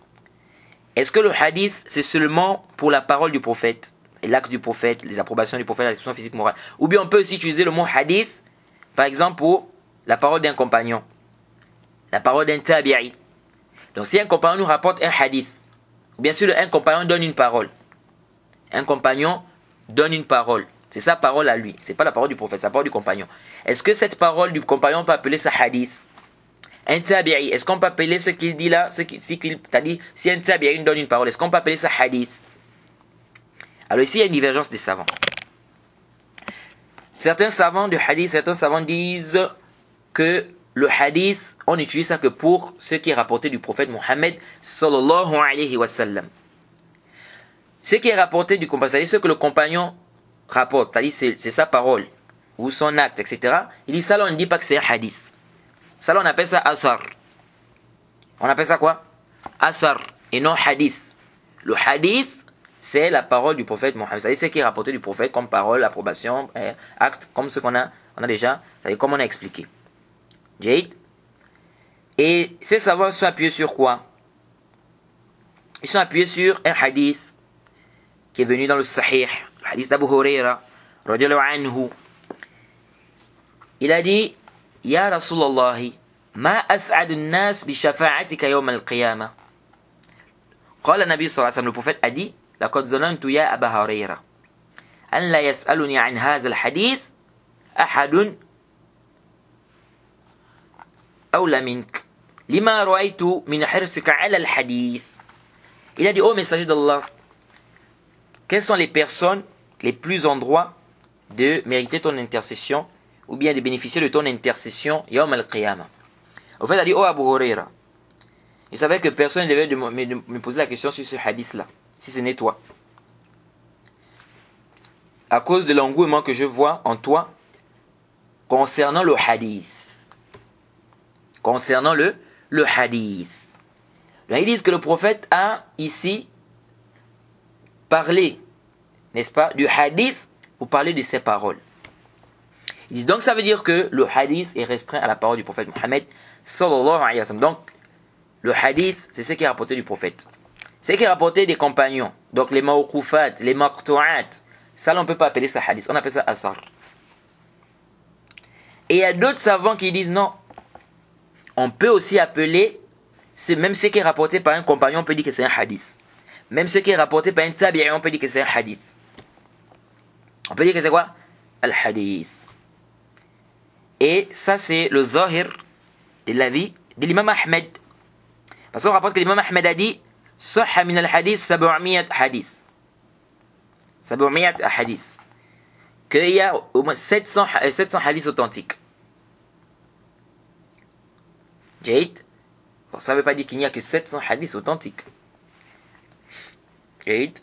est-ce que le hadith, c'est seulement pour la parole du prophète, l'acte du prophète, les approbations du prophète, la description physique morale? Ou bien on peut aussi utiliser le mot hadith, par exemple, pour la parole d'un compagnon, la parole d'un tabi'i. Donc si un compagnon nous rapporte un hadith, ou bien sûr un compagnon donne une parole. Un compagnon donne une parole. C'est sa parole à lui. C'est pas la parole du prophète, c'est la parole du compagnon. Est-ce que cette parole du compagnon, on peut appeler ça hadith? Un tabi'i, est-ce qu'on peut appeler ce qu'il dit là, si un tabi'i donne une parole, est-ce qu'on peut appeler ça hadith? Alors ici, il y a une divergence des savants. Certains savants du hadith, certains savants disent que le hadith, on n'utilise ça que pour ce qui est rapporté du prophète Mohammed sallallahu alayhi wa sallam. Ce qui est rapporté du compagnon, c'est-à-dire ce que le compagnon rapporte, c'est-à-dire c'est sa parole, ou son acte, etc. Il dit ça là, on ne dit pas que c'est un hadith. Ça là, on appelle ça athar. On appelle ça quoi? Athar, et non hadith. Le hadith, c'est la parole du prophète Mohammed. C'est-à-dire ce qui est rapporté du prophète comme parole, approbation, acte, comme ce qu'on a déjà, c'est-à-dire comme on a expliqué. Jaïd. Et ces savants sont appuyés sur quoi? Ils sont appuyés sur un hadith qui est venu dans le Sahih, le hadith d'Abu Huraira, radiyallahu anhu. Il a dit, Ya Rasulallah, ma as'adu nas bi shafa'atika yawm al-qiyamah. Qala Nabi sallallahu alayhi wa sallam, le prophète a dit, laqad zanantu ya Aba Huraira, an la yas'aluni an hadha al-hadith ahadun awla mink, lima ra'aytu min hirsika ala al-hadith. Il a dit, ô messager d'Allah, quelles sont les personnes les plus en droit de mériter ton intercession ou bien de bénéficier de ton intercession Yawm al-Qiyamah? Au fait, il a dit, oh Abu Huraira, il savait que personne ne devait me poser la question sur ce hadith-là, si ce n'est toi. À cause de l'engouement que je vois en toi concernant le hadith. Concernant le hadith. Donc, ils disent que le prophète a ici parlé, n'est-ce pas, du hadith pour parler de ses paroles. Ils disent donc ça veut dire que le hadith est restreint à la parole du prophète Mohammed sallallahu alayhi wa sallam. Donc le hadith, c'est ce qui est rapporté du prophète. Ce qui est rapporté des compagnons. Donc les mawqufat, les maqtu'at, ça on ne peut pas appeler ça hadith, on appelle ça athar. Et il y a d'autres savants qui disent non, on peut aussi appeler, même ce qui est rapporté par un compagnon, on peut dire que c'est un hadith. Même ce qui est rapporté par un tabi'i, on peut dire que c'est un hadith. On peut dire que c'est quoi? Al-hadith. Et ça, c'est le zahir de l'avis de l'imam Ahmed. Parce qu'on rapporte que l'imam Ahmed a dit Sahha min al-hadith 700 hadith. 700 hadith. Qu'il y a au moins 700 hadiths authentiques. Jaïd. Bon, ça ne veut pas dire qu'il n'y a que 700 hadiths authentiques. Jaïd.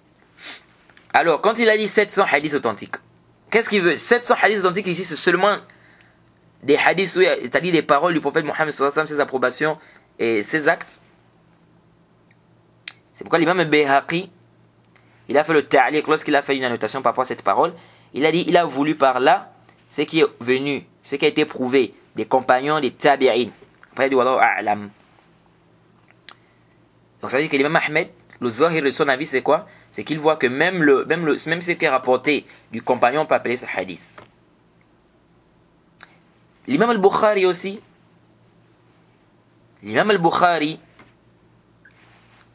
Alors, quand il a dit 700 hadiths authentiques, qu'est-ce qu'il veut? 700 hadiths authentiques ici, c'est seulement des hadiths, c'est-à-dire des paroles du prophète Mohammed sallallahu alayhi wa sallam, ses approbations et ses actes. C'est pourquoi l'imam Bayhaqi, il a fait le ta'liq, lorsqu'il a fait une annotation par rapport à cette parole, il a dit, il a voulu par là, ce qui est venu, ce qui a été prouvé des compagnons, des tabi'in. Après il dit, wallahu a'lam. Donc ça veut dire que l'imam Ahmed, le zahir de son avis, c'est quoi? C'est qu'il voit que même ce qui est rapporté du compagnon, on peut appeler ça hadith. L'imam al-Bukhari aussi, l'imam al-Bukhari,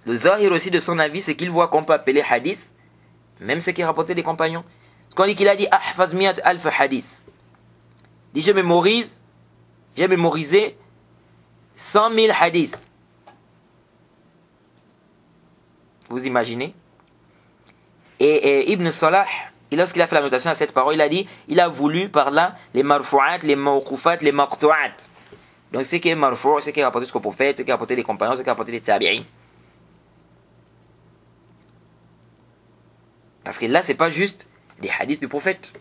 le zahir aussi de son avis, c'est qu'il voit qu'on peut appeler hadith, même ce qui est rapporté des compagnons. Parce qu'on dit qu'il a dit ahfaz miyat alf hadith. Il dit j'ai mémorisé 100 000 hadiths. Vous imaginez? Et Ibn Salah, lorsqu'il a fait la notation à cette parole, il a dit, il a voulu par là les marfu'at, les mawqufat, les maqtu'at. Donc ce qui est marfu', ce qui est rapporté jusqu'au prophète, ce qui est rapporté des compagnons, ce qui est rapporté des tabi'in. Parce que là, c'est pas juste des hadiths du prophète.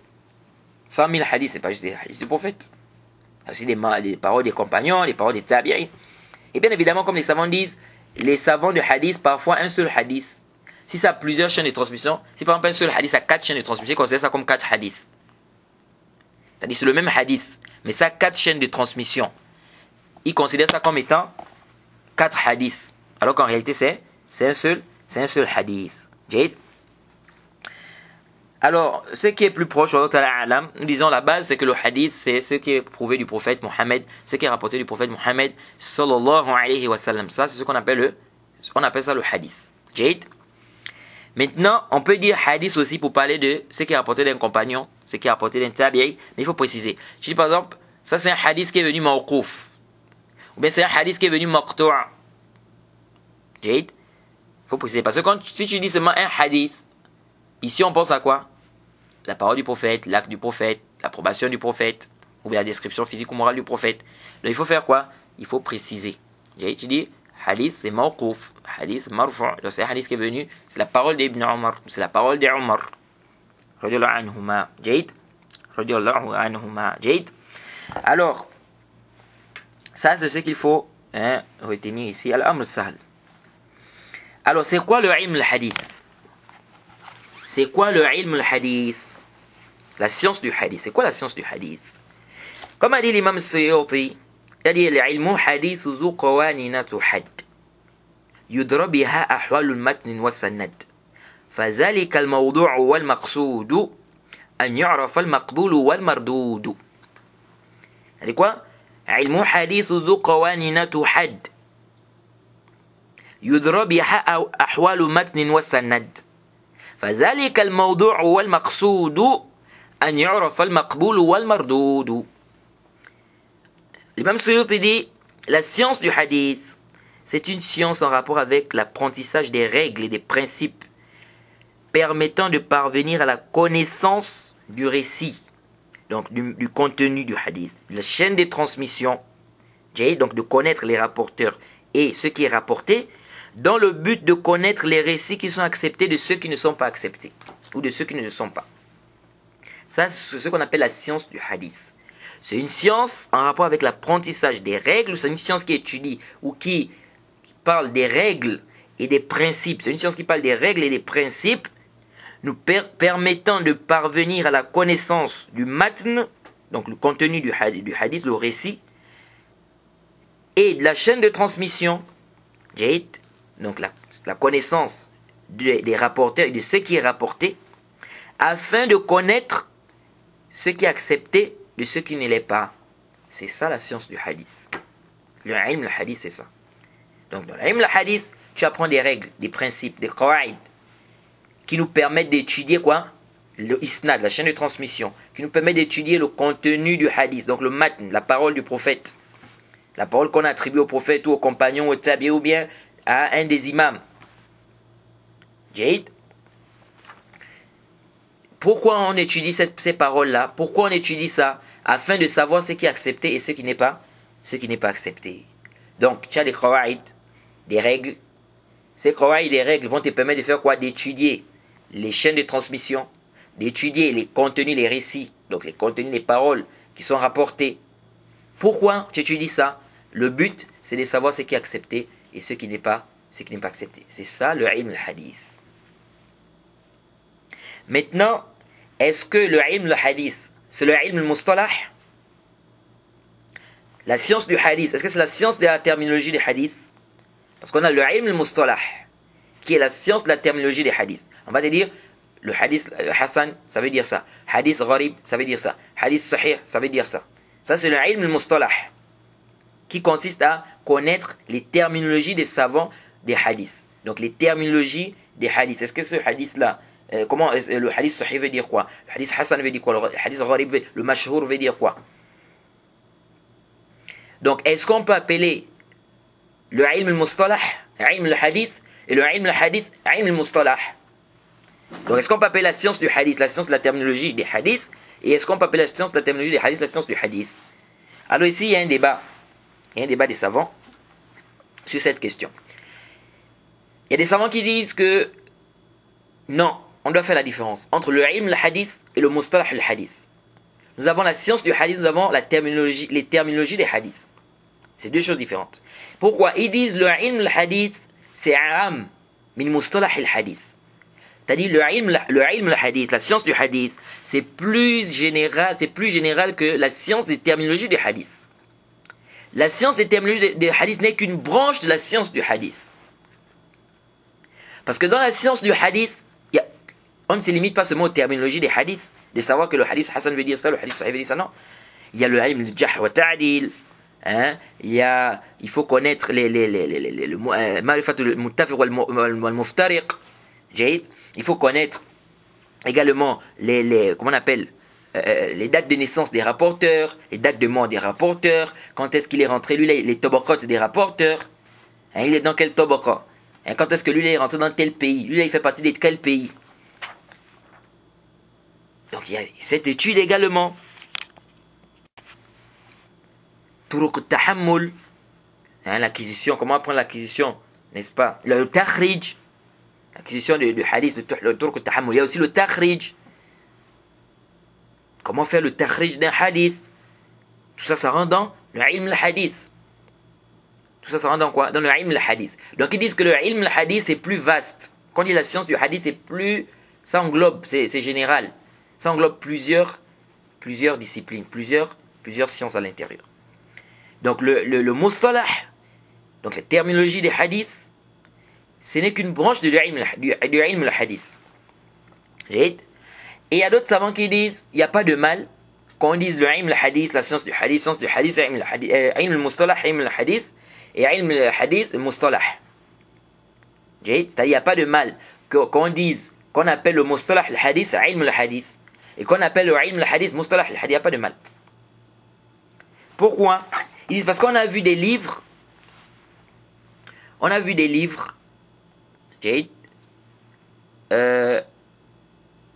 100 000 hadiths, c'est pas juste des hadiths du prophète. C'est aussi les paroles des compagnons, les paroles des tabi'in. Et bien évidemment, comme les savants disent, les savants de hadith, parfois un seul hadith, si ça a plusieurs chaînes de transmission, si par exemple un seul hadith a 4 chaînes de transmission, ils considèrent ça comme 4 hadiths. C'est-à-dire c'est le même hadith, mais ça a 4 chaînes de transmission. Ils considèrent ça comme étant 4 hadiths. Alors qu'en réalité c'est un seul hadith. Jade. Alors, ce qui est plus proche, nous disons la base, c'est que le hadith, c'est ce qui est prouvé du prophète Mohammed, ce qui est rapporté du prophète Mohammed, sallallahu alayhi wa sallam. Ça, c'est ce qu'on appelle ça le hadith. Jade. Maintenant, on peut dire hadith aussi pour parler de ce qui est rapporté d'un compagnon, ce qui est rapporté d'un tabi'i, mais il faut préciser. Je dis par exemple, ça c'est un hadith qui est venu mawquf, ou bien c'est un hadith qui est venu maqtu'. Jade. Il faut préciser, parce que si tu dis seulement un hadith, ici on pense à quoi? La parole du prophète, l'acte du prophète, l'approbation du prophète, ou bien la description physique ou morale du prophète. Donc il faut faire quoi? Il faut préciser. Jade, tu dis hadith c'est mawquf, hadith marfu'. Donc c'est un hadith qui est venu, c'est la parole d'Ibn Omar, c'est la parole d'Omar radiyallahu anhuma. Jade, radiyallahu anhuma. Jade. Alors, ça c'est ce qu'il faut retenir ici. Al-amr sahl. Alors c'est quoi le ilm al-hadith? C'est quoi le ilm al-hadith? La science du hadith. C'est quoi la science du hadith? Comme a dit l'imam Suyuti, il a dit l'ilmu hadith ذو قوانين تحد يدرى بها أحوال المتن والسند فذلك الموضوع والمقصود أن يعرف المقبول والمردود. C'est quoi? علم حديث ذو قوانين تحد يدرى بها أحوال المتن والسند فذلك الموضوع والمقصود أن يعرف المقبول والمردود. L'imam Suyuti dit, la science du hadith, c'est une science en rapport avec l'apprentissage des règles et des principes permettant de parvenir à la connaissance du récit, donc du contenu du hadith, de la chaîne des transmissions, donc de connaître les rapporteurs et ce qui est rapporté, dans le but de connaître les récits qui sont acceptés de ceux qui ne sont pas acceptés, ou de ceux qui ne le sont pas. Ça, c'est ce qu'on appelle la science du hadith. C'est une science en rapport avec l'apprentissage des règles, c'est une science qui étudie ou qui parle des règles et des principes. C'est une science qui parle des règles et des principes nous permettant de parvenir à la connaissance du matn, donc le contenu du hadith, le récit, et de la chaîne de transmission, jade, donc la connaissance des rapporteurs et de ce qui est rapporté, afin de connaître ce qui est accepté de ce qui ne l'est pas. C'est ça la science du hadith. Le ilm, le hadith, c'est ça. Donc dans l'ilm, le hadith, tu apprends des règles, des principes, des qawaid qui nous permettent d'étudier quoi? Le isnad, la chaîne de transmission, qui nous permet d'étudier le contenu du hadith, donc le matn, la parole du prophète, la parole qu'on attribue au prophète ou au compagnon, au tabi ou bien à un des imams. Jade. Pourquoi on étudie ces paroles-là? Pourquoi on étudie ça? Afin de savoir ce qui est accepté et ce qui n'est pas accepté. Donc, tu as des qawaid, des règles. Ces qawaid et des règles vont te permettre de faire quoi? D'étudier les chaînes de transmission, d'étudier les contenus, les récits, donc les contenus, les paroles qui sont rapportées. Pourquoi tu étudies ça? Le but, c'est de savoir ce qui est accepté et ce qui n'est pas accepté. C'est ça le ilm al-hadith. Maintenant, est-ce que le ilm al-hadith, c'est le ilm al-mustalah? La science du hadith, est-ce que c'est la science de la terminologie des hadiths? Parce qu'on a le ilm al-mustalah, qui est la science de la terminologie des hadiths. On va te dire, le hadith Hassan, ça veut dire ça. Hadith gharib, ça veut dire ça. Hadith sahih, ça veut dire ça. Ça, c'est le ilm al-mustalah, qui consiste à connaître les terminologies des savants des hadiths. Donc, les terminologies des hadiths. Est-ce que ce hadith-là, le hadith sahih veut dire quoi? Le hadith Hassan veut dire quoi? Le hadith gharib, le mashhour veut dire quoi? Donc, est-ce qu'on peut appeler le ilm al-mustalah ilm al-hadith et le ilm al-hadith ilm al-mustalah? Donc est-ce qu'on peut appeler la science du hadith la science de la terminologie des hadiths? Et est-ce qu'on peut appeler la science de la terminologie des hadiths la science du hadith? Alors ici, il y a un débat. Il y a un débat des savants sur cette question. Il y a des savants qui disent que non, on doit faire la différence entre le ilm al-hadith et le mustalah al-hadith. Nous avons la science du hadith, nous avons les terminologies des hadiths. C'est deux choses différentes. Pourquoi? Ils disent le ilm al-hadith, c'est aram min mustalah al-hadith. C'est-à-dire le ilm al-hadith, la science du hadith, c'est plus général que la science des terminologies du hadith. La science des terminologies des hadiths n'est qu'une branche de la science du hadith. Parce que dans la science du hadith, on ne se limite pas seulement aux terminologies des hadiths, de savoir que le hadith Hassan veut dire ça, le hadith Sahih veut dire ça, non. Il y a le ilm al-jahl wa ta'dil, il faut connaître le muttafiq wal muftariq, il faut connaître également comment on appelle les dates de naissance des rapporteurs, les dates de mort des rapporteurs, quand est-ce qu'il est rentré, lui les tabaqat des rapporteurs, il est dans quel tabaqa, quand est-ce que lui est rentré dans tel pays, lui il fait partie de quel pays. Donc il y a cette étude également. Turuq tahammul, l'acquisition, comment apprendre l'acquisition, n'est-ce pas? Le takhrij, l'acquisition du hadith, le turuq tahammul. Il y a aussi le takhrij. Comment faire le takhrij d'un hadith? Tout ça, ça rentre dans le ilm al-hadith. Tout ça, ça rentre dans quoi? Dans le ilm al-hadith. Donc ils disent que le ilm al-hadith est plus vaste. Quand on dit la science du hadith, c'est plus, ça englobe, c'est général. Ça englobe plusieurs disciplines, plusieurs sciences à l'intérieur. Donc le mustalah, donc la terminologie des hadiths, ce n'est qu'une branche du ilm al-hadith. Et il y a d'autres savants qui disent, il n'y a pas de mal quand on dise le ilm al-hadith, la science du hadith, ilm al-mustalah, ilm al-hadith, et ilm al-hadith, mustalah. C'est-à-dire, il n'y a pas de mal qu'on dise, qu'on appelle le mustalah al-hadith, ilm al-hadith, et qu'on appelle le ilm al-hadith, mustalah al-hadith, il n'y a pas de mal. Pourquoi? Ils disent parce qu'on a vu des livres,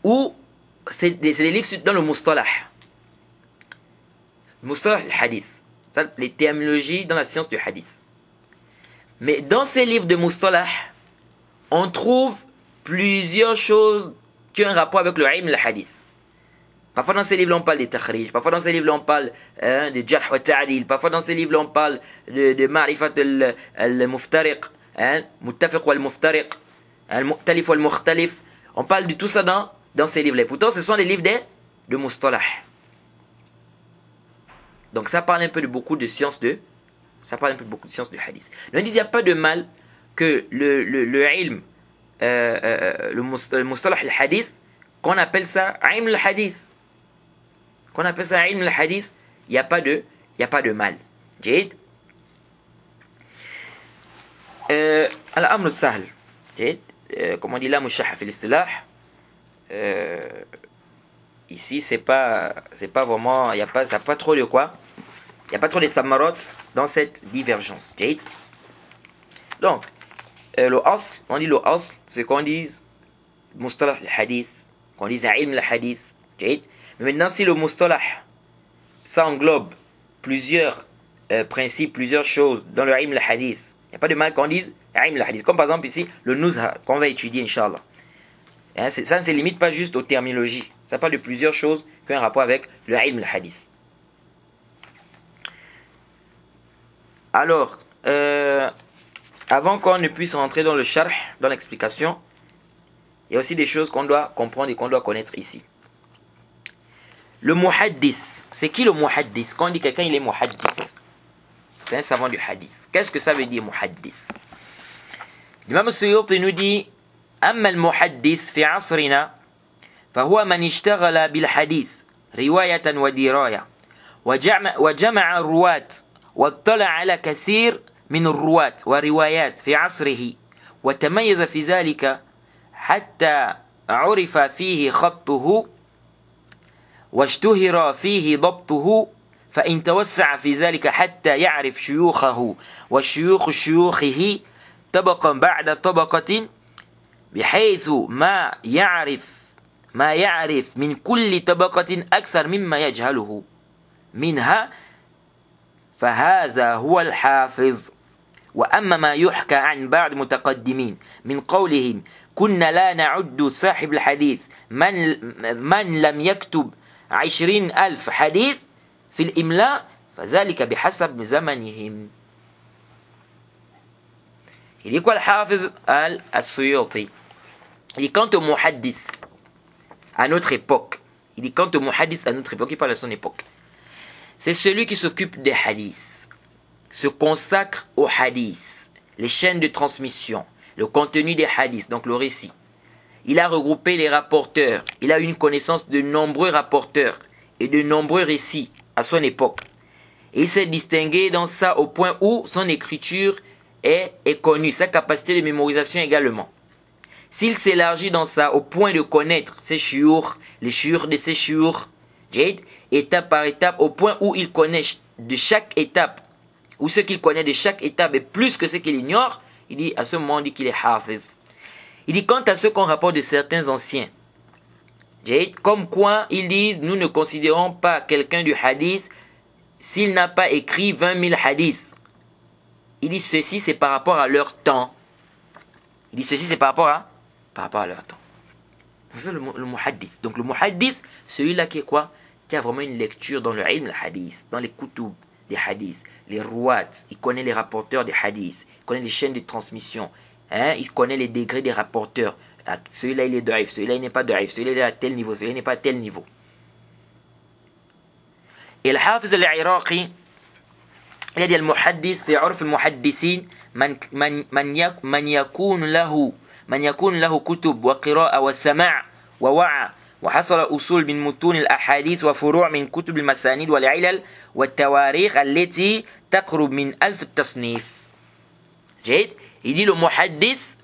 où c'est des livres dans le mustalah. Mustalah al-hadith, les terminologies dans la science du hadith. Mais dans ces livres de mustalah, on trouve plusieurs choses qui ont un rapport avec le ilm al-hadith. Parfois dans ces livres on parle des takhrij, parfois dans ces livres on parle de jarh wa ta'dil, parfois dans ces livres on parle de ma'rifat al-muftariq, muttafiq wal muftariq, al-mukhtalif wal mukhtalif. On parle de tout ça dans ces livres-là. Pourtant ce sont des livres de mustalah. Donc ça parle un peu de beaucoup de sciences du hadith. Donc ils disent il n'y a pas de mal que le ilm, le mustalah al-hadith, qu'on appelle ça ilm al-hadith. Qu'on appelle ça ilm al-hadith, il n'y a pas de mal. Jade. Al-amr sahl. Jade. Comme on dit là, mushah fi l'istilah. Ici, c'est pas vraiment, il n'y a pas trop de quoi. Il n'y a pas trop de samarot dans cette divergence. Jade. Donc, le asl, on dit le asl, c'est qu'on dise mustalah al-hadith, qu'on dise ilm al-hadith. Jade. Mais maintenant, si le mustalah, ça englobe plusieurs principes, plusieurs choses dans le ilm al-hadith, il n'y a pas de mal qu'on dise ilm al-hadith. Comme par exemple ici, le nuzha, qu'on va étudier, Inch'Allah. Ça ne se limite pas juste aux terminologies. Ça parle de plusieurs choses qui ont un rapport avec le ilm al-hadith. Alors, avant qu'on ne puisse rentrer dans le sharh, dans l'explication, il y a aussi des choses qu'on doit comprendre et qu'on doit connaître ici. Le muhaddith, c'est qui le muhaddith? Quand on dit quelqu'un il est muhaddith, c'est un savant du hadith. Qu'est-ce que ça veut dire muhaddith? L'imam Suyuti nous dit أما المحدث في عصرنا فهو من اشتغل بالحديث رواية ودراية وجمع الرواة واطلع على كثير من الرواة وروايات في عصره وتميز في ذلك حتى عرف فيه خطه واشتهر فيه ضبطه فإن توسع في ذلك حتى يعرف شيوخه وشيوخ شيوخه طبقا بعد طبقة بحيث ما يعرف من كل طبقة أكثر مما يجهله منها فهذا هو الحافظ. وأما ما يحكى عن بعض المتقدمين من قولهم كنا لا نعد صاحب الحديث من لم يكتب 20,000 حديث في الإملاء فذلك بحسب زمنهم. Il dit quoi le Hafiz al-Suyuti? Il dit quant au muhaddith à notre époque, il dit quant au muhaddith à notre époque, il parle de son époque, c'est celui qui s'occupe des hadiths, se consacre aux hadiths, les chaînes de transmission, le contenu des hadiths, donc le récit. Il a regroupé les rapporteurs, il a une connaissance de nombreux rapporteurs et de nombreux récits à son époque. Et il s'est distingué dans ça au point où son écriture est connue, sa capacité de mémorisation également. S'il s'élargit dans ça au point de connaître ses shiur, les shiur de ses shiur, étape par étape, au point où il connaît de chaque étape, ou ce qu'il connaît de chaque étape est plus que ce qu'il ignore, il dit, à ce moment, on dit qu'il est hafiz. Il dit, quant à ce qu'on rapporte de certains anciens, comme quoi ils disent, nous ne considérons pas quelqu'un du hadith s'il n'a pas écrit 20 000 hadiths. Il dit, ceci c'est par rapport à leur temps. Il dit, ceci c'est par rapport à leur temps. C'est le muhaddith. Donc le muhaddith, celui-là qui est quoi? Qui a vraiment une lecture dans le ilm al-hadith, dans les kutub des hadiths, les ruwat, il connaît les rapporteurs des hadiths, il connaît les chaînes de transmission, il connaît les degrés des rapporteurs. Celui-là il est da'if, celui-là il n'est pas da'if, celui-là il est à tel niveau, celui-là il n'est pas à tel niveau. Et le Hafiz al-Iraqi, il a dit al-muhaddith fi 'urf al-muhaddithin man yakun lahu kutub wa qira'a wa sama' wa wa'a وحصل أصول من متون الأحاديث وفروع من كتب المسانيد والعلل والتواريخ التي تقرب من 1000 التصنيف. جيد. Il dit le muhaddith,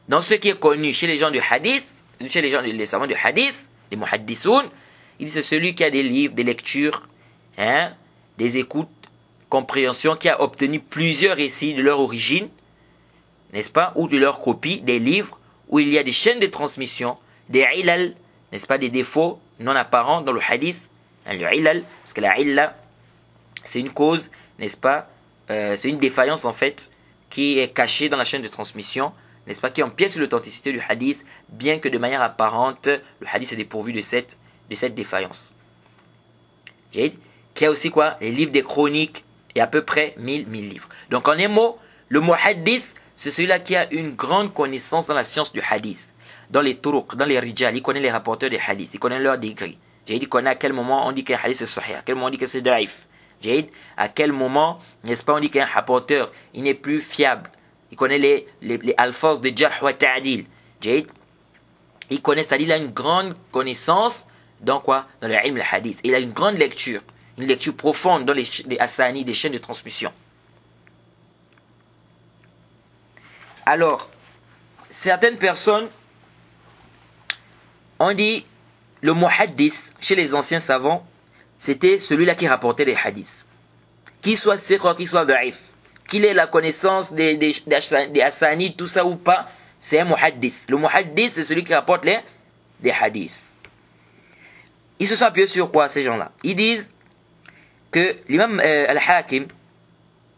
dans ce qui est connu chez les gens du hadith, chez les savants du hadith, les muhaddithoun, il dit c'est celui qui a des livres, des lectures, des écoutes, compréhension, qui a obtenu plusieurs récits de leur origine, n'est-ce pas, ou de leur copie, des livres, où il y a des chaînes de transmission, des ilal, n'est-ce pas, des défauts non apparents dans le hadith, le ilal, parce que la illa, c'est une cause, n'est-ce pas, c'est une défaillance en fait, qui est cachée dans la chaîne de transmission, n'est-ce pas, qui empiète sur l'authenticité du hadith, bien que de manière apparente, le hadith est dépourvu de cette défaillance. Qui a aussi quoi? Les livres des chroniques, et à peu près 1000 livres. Donc en un mot, le muhaddith, c'est celui-là qui a une grande connaissance dans la science du hadith, dans les turuq, dans les rijal, il connaît les rapporteurs des hadiths, il connaît leurs degrés. Il connaît à quel moment on dit qu'un hadith est sahih, à quel moment on dit que c'est da'if. À quel moment, n'est-ce pas, on dit qu'un rapporteur, il n'est plus fiable. Il connaît les alphas de jarh wa ta'dil. Il connaît, c'est-à-dire il a une grande connaissance dans quoi? Dans le ilm al-hadith. Il a une grande lecture, une lecture profonde dans les asani, des chaînes de transmission. Alors, certaines personnes ont dit le muhaddith chez les anciens savants, c'était celui-là qui rapportait les hadiths. Qu'il soit thiqa, qu'il soit da'if, qu'il ait la connaissance des asani, tout ça ou pas, c'est un muhaddith. Le muhaddith, c'est celui qui rapporte les hadiths. Ils se sont appuyés sur quoi, ces gens-là? Ils disent que l'imam al-Hakim,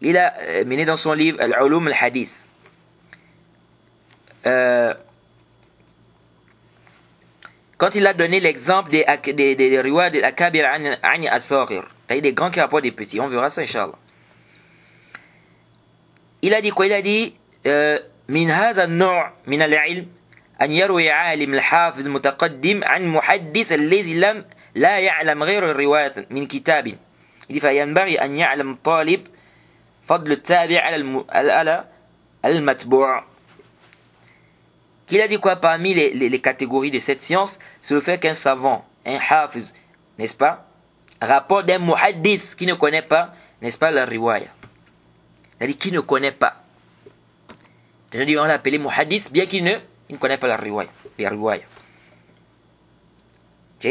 il a mené dans son livre Al-Ulum al-Hadith, quand il a donné l'exemple des riwayat de l'akabir ani as-saghir, c'est-à-dire des grands qui rapportent des petits, on verra ça inchallah. Il a dit quoi? Il a dit min hadha an-naw' min al-ilm an yarwi 'alim al-hafiz mutaqaddim 'an muhaddith alladhi la ya'lam ghayra riwayat min kitab. Il dit fa yanbaghi an ya'lam talib fadl at-tabi' 'ala al-matbu'. Qu'il a dit quoi? Parmi les catégories de cette science, c'est le fait qu'un savant, un hafiz, n'est-ce pas, rapporte d'un muhaddith qui ne connaît pas, n'est-ce pas, la riwaya. C'est-à-dire qui ne connaît pas. C'est-à-dire on l'a appelé muhaddith bien qu'il ne connaît pas la riwaya.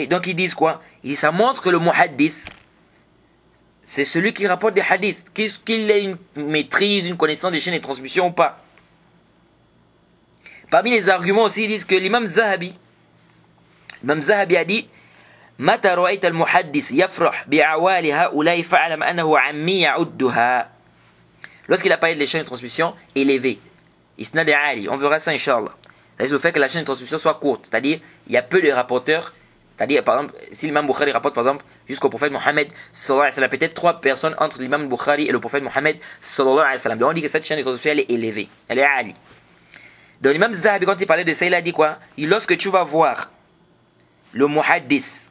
Donc ils disent quoi? Ça montre que le muhaddith, c'est celui qui rapporte des hadiths, qu'il ait une maîtrise, une connaissance des chaînes de transmission ou pas. Parmi les arguments aussi, ils disent que l'imam Zahabi a dit متى رأيت المحدث يفرح بأعوال هؤلاء فاعلم أنه عمي يعدها. Lorsqu'il a parlé de chaînes de transmission élevées, isnad ali, on verra ça inchallah. C'est-à-dire le fait que la chaîne de transmission soit courte, c'est-à-dire il y a peu de rapporteurs, c'est-à-dire par exemple si l'imam Bukhari rapporte par exemple jusqu'au prophète Mohammed sallallahu alayhi wa sallam, peut-être 3 personnes entre l'imam Bukhari et le prophète Mohammed sallallahu alayhi wa sallam. Donc on dit que cette chaîne de transmission elle est élevée, elle est ali. Donc l'imam Zahabi quand il parlait de ça il a dit quoi? Lorsque tu vas voir le muhaddith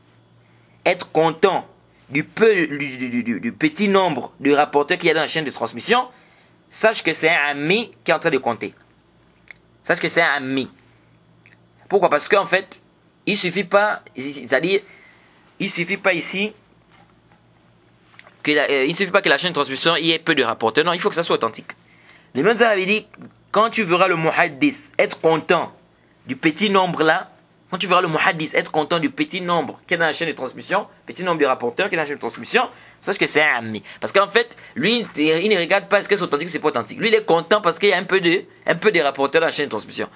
être content du petit nombre de rapporteurs qu'il y a dans la chaîne de transmission, sache que c'est un ami qui est en train de compter. Sache que c'est un ami. Pourquoi? Parce qu'en fait, il suffit pas, c'est-à-dire, il suffit pas ici que la chaîne de transmission y ait peu de rapporteurs. Non, il faut que ça soit authentique. Le même avait dit, quand tu verras le muhaddith être content du petit nombre là, quand tu verras le muhaddith être content du petit nombre qui est dans la chaîne de transmission, petit nombre de rapporteurs qui est dans la chaîne de transmission, sache que c'est un ami. Parce qu'en fait, lui, il ne regarde pas est-ce que c'est authentique ou c'est pas authentique. Lui, il est content parce qu'il y a un peu de rapporteurs dans la chaîne de transmission.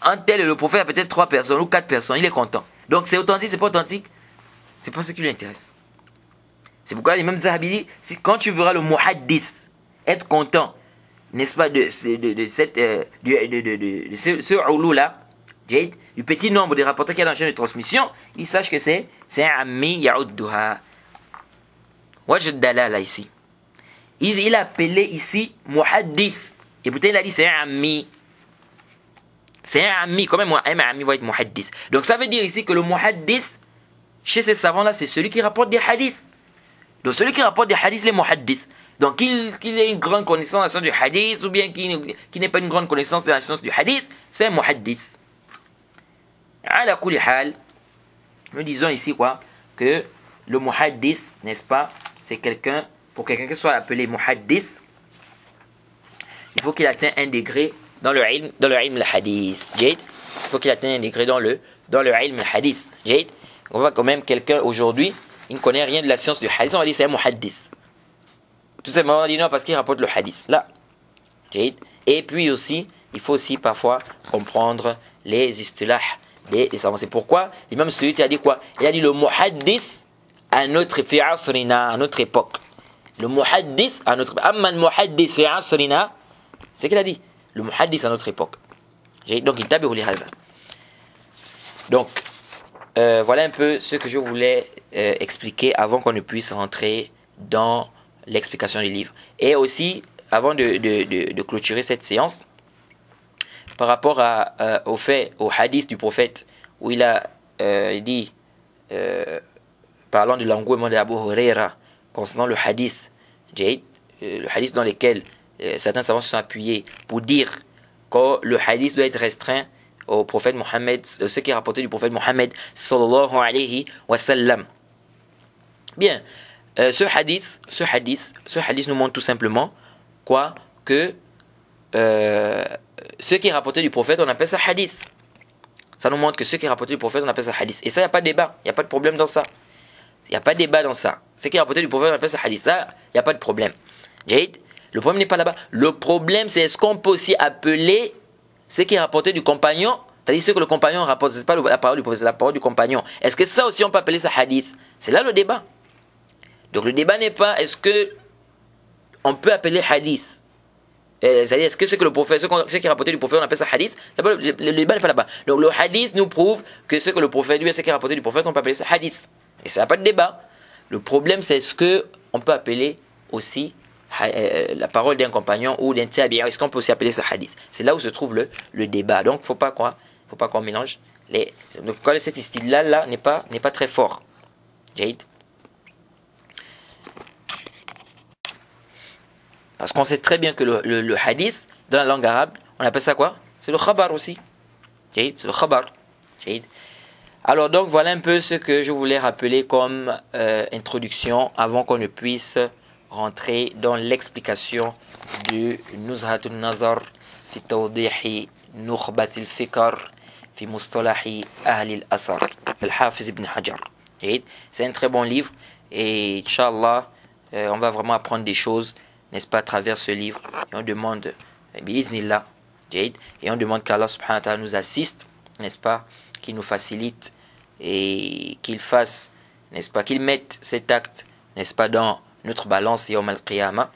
Un tel et le prophète a peut-être 3 personnes ou 4 personnes, il est content. Donc c'est authentique, c'est pas authentique, c'est pas ce qui lui intéresse. C'est pourquoi l'imam Zahabi dit, quand tu verras le muhaddith être content, n'est-ce pas, de ce oulou là, du petit nombre de rapporteurs qu'il y a dans la chaîne de transmission, il sache que c'est un ami ya'udduha. Wajad dalala ici. Il a appelé ici muhaddith. Et pourtant il a dit c'est un ami. C'est un ami, quand même un ami va être muhaddith. Donc ça veut dire ici que le muhaddith, chez ces savants là, c'est celui qui rapporte des hadiths. Donc celui qui rapporte des hadiths, les muhaddiths. Donc qu'il ait une grande connaissance de la science du hadith, ou bien qu'il n'ait pas une grande connaissance de la science du hadith, c'est un muhaddith. Ala kulli hal, nous disons ici quoi? Que le muhaddith, n'est-ce pas, c'est quelqu'un, pour quelqu'un qui soit appelé muhaddith, il faut qu'il atteigne un degré dans le ilm le hadith. Il faut qu'il atteigne un degré dans le ilm le hadith. On voit quand même quelqu'un aujourd'hui, il ne connaît rien de la science du hadith, on va dire c'est un muhaddith. Tout simplement, on va dire non parce qu'il rapporte le hadith. Là. Et puis aussi, il faut aussi parfois comprendre les istilah des savants. C'est pourquoi l'imam Suyuti a dit quoi? Il a dit le muhaddith à notre époque. Le muhaddith à notre époque. Amman muhaddith fi asrina, c'est qu'il a dit. Le muhaddith à notre époque. Donc, il tabi hadha. Donc, voilà un peu ce que je voulais expliquer avant qu'on ne puisse rentrer dans l'explication du livre. Et aussi, avant de clôturer cette séance, par rapport au hadith du prophète, où il a dit, parlant de l'engouement de Abu Huraira, concernant le hadith, le hadith dans lequel certains savants se sont appuyés pour dire que le hadith doit être restreint au prophète Mohammed, ce qui est rapporté du prophète Mohammed sallallahu alayhi wa sallam. Bien, ce hadith nous montre tout simplement quoi? Que ce qui est rapporté du prophète, on appelle ça hadith. Ça nous montre que ce qui est rapporté du prophète, on appelle ça hadith. Et ça, il n'y a pas de débat, il n'y a pas de problème dans ça. Il n'y a pas de débat dans ça. Ce qui est rapporté du prophète, on appelle ça hadith. Là, il n'y a pas de problème. Le problème n'est pas là-bas. Le problème, c'est est-ce qu'on peut aussi appeler ce qui est rapporté du compagnon, c'est-à-dire ce que le compagnon rapporte, ce n'est pas la parole du prophète, c'est la parole du compagnon. Est-ce que ça aussi on peut appeler ça hadith? C'est là le débat. Donc le débat n'est pas est-ce que on peut appeler hadith. C'est-à-dire est-ce que ce que le prophète, ce qui est rapporté du prophète, on appelle ça hadith? Le débat n'est pas là-bas. Donc le hadith nous prouve que ce que le prophète lui et ce qui est rapporté du prophète, on peut appeler ça hadith. Et ça n'a pas de débat. Le problème c'est est-ce que on peut appeler aussi la parole d'un compagnon ou d'un tabi'i, est-ce qu'on peut aussi appeler ça hadith? C'est là où se trouve le débat. Donc faut pas qu'on mélange les. Donc cet style là n'est pas très fort. Parce qu'on sait très bien que le hadith dans la langue arabe, on appelle ça quoi? C'est le khabar aussi. C'est le khabar. Alors donc voilà un peu ce que je voulais rappeler comme introduction avant qu'on ne puisse rentrer dans l'explication du Nuzhatun Nazar fi tawdihi nukhbat al-fikr fi mustalahi ahli al-athar al-Hafiz ibn Hajar. C'est un très bon livre et Inch'Allah on va vraiment apprendre des choses, n'est-ce pas, à travers ce livre. Et on demande bi'iznillah Et on demande qu'Allah subhanahu wa ta'ala nous assiste, n'est-ce pas, qu'il nous facilite et qu'il fasse, n'est-ce pas, qu'il mette cet acte, n'est-ce pas, dans notre balance Yawm al-Qiyamah,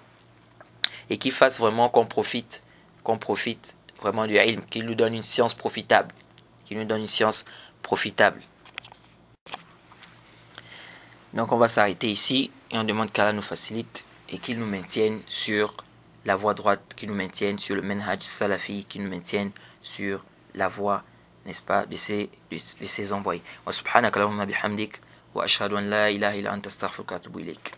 et qu'il fasse vraiment qu'on profite vraiment du ilm, qu'il nous donne une science profitable, Donc on va s'arrêter ici et on demande qu'Allah nous facilite et qu'il nous maintienne sur la voie droite, qu'il nous maintienne sur le manhaj salafi, qu'il nous maintienne sur la voie, n'est-ce pas, de ses envoyés. Wa subhanaka Allahumma bihamdik wa ashhadu an la ilaha illa anta astaghfiruka wa atubu ilayk.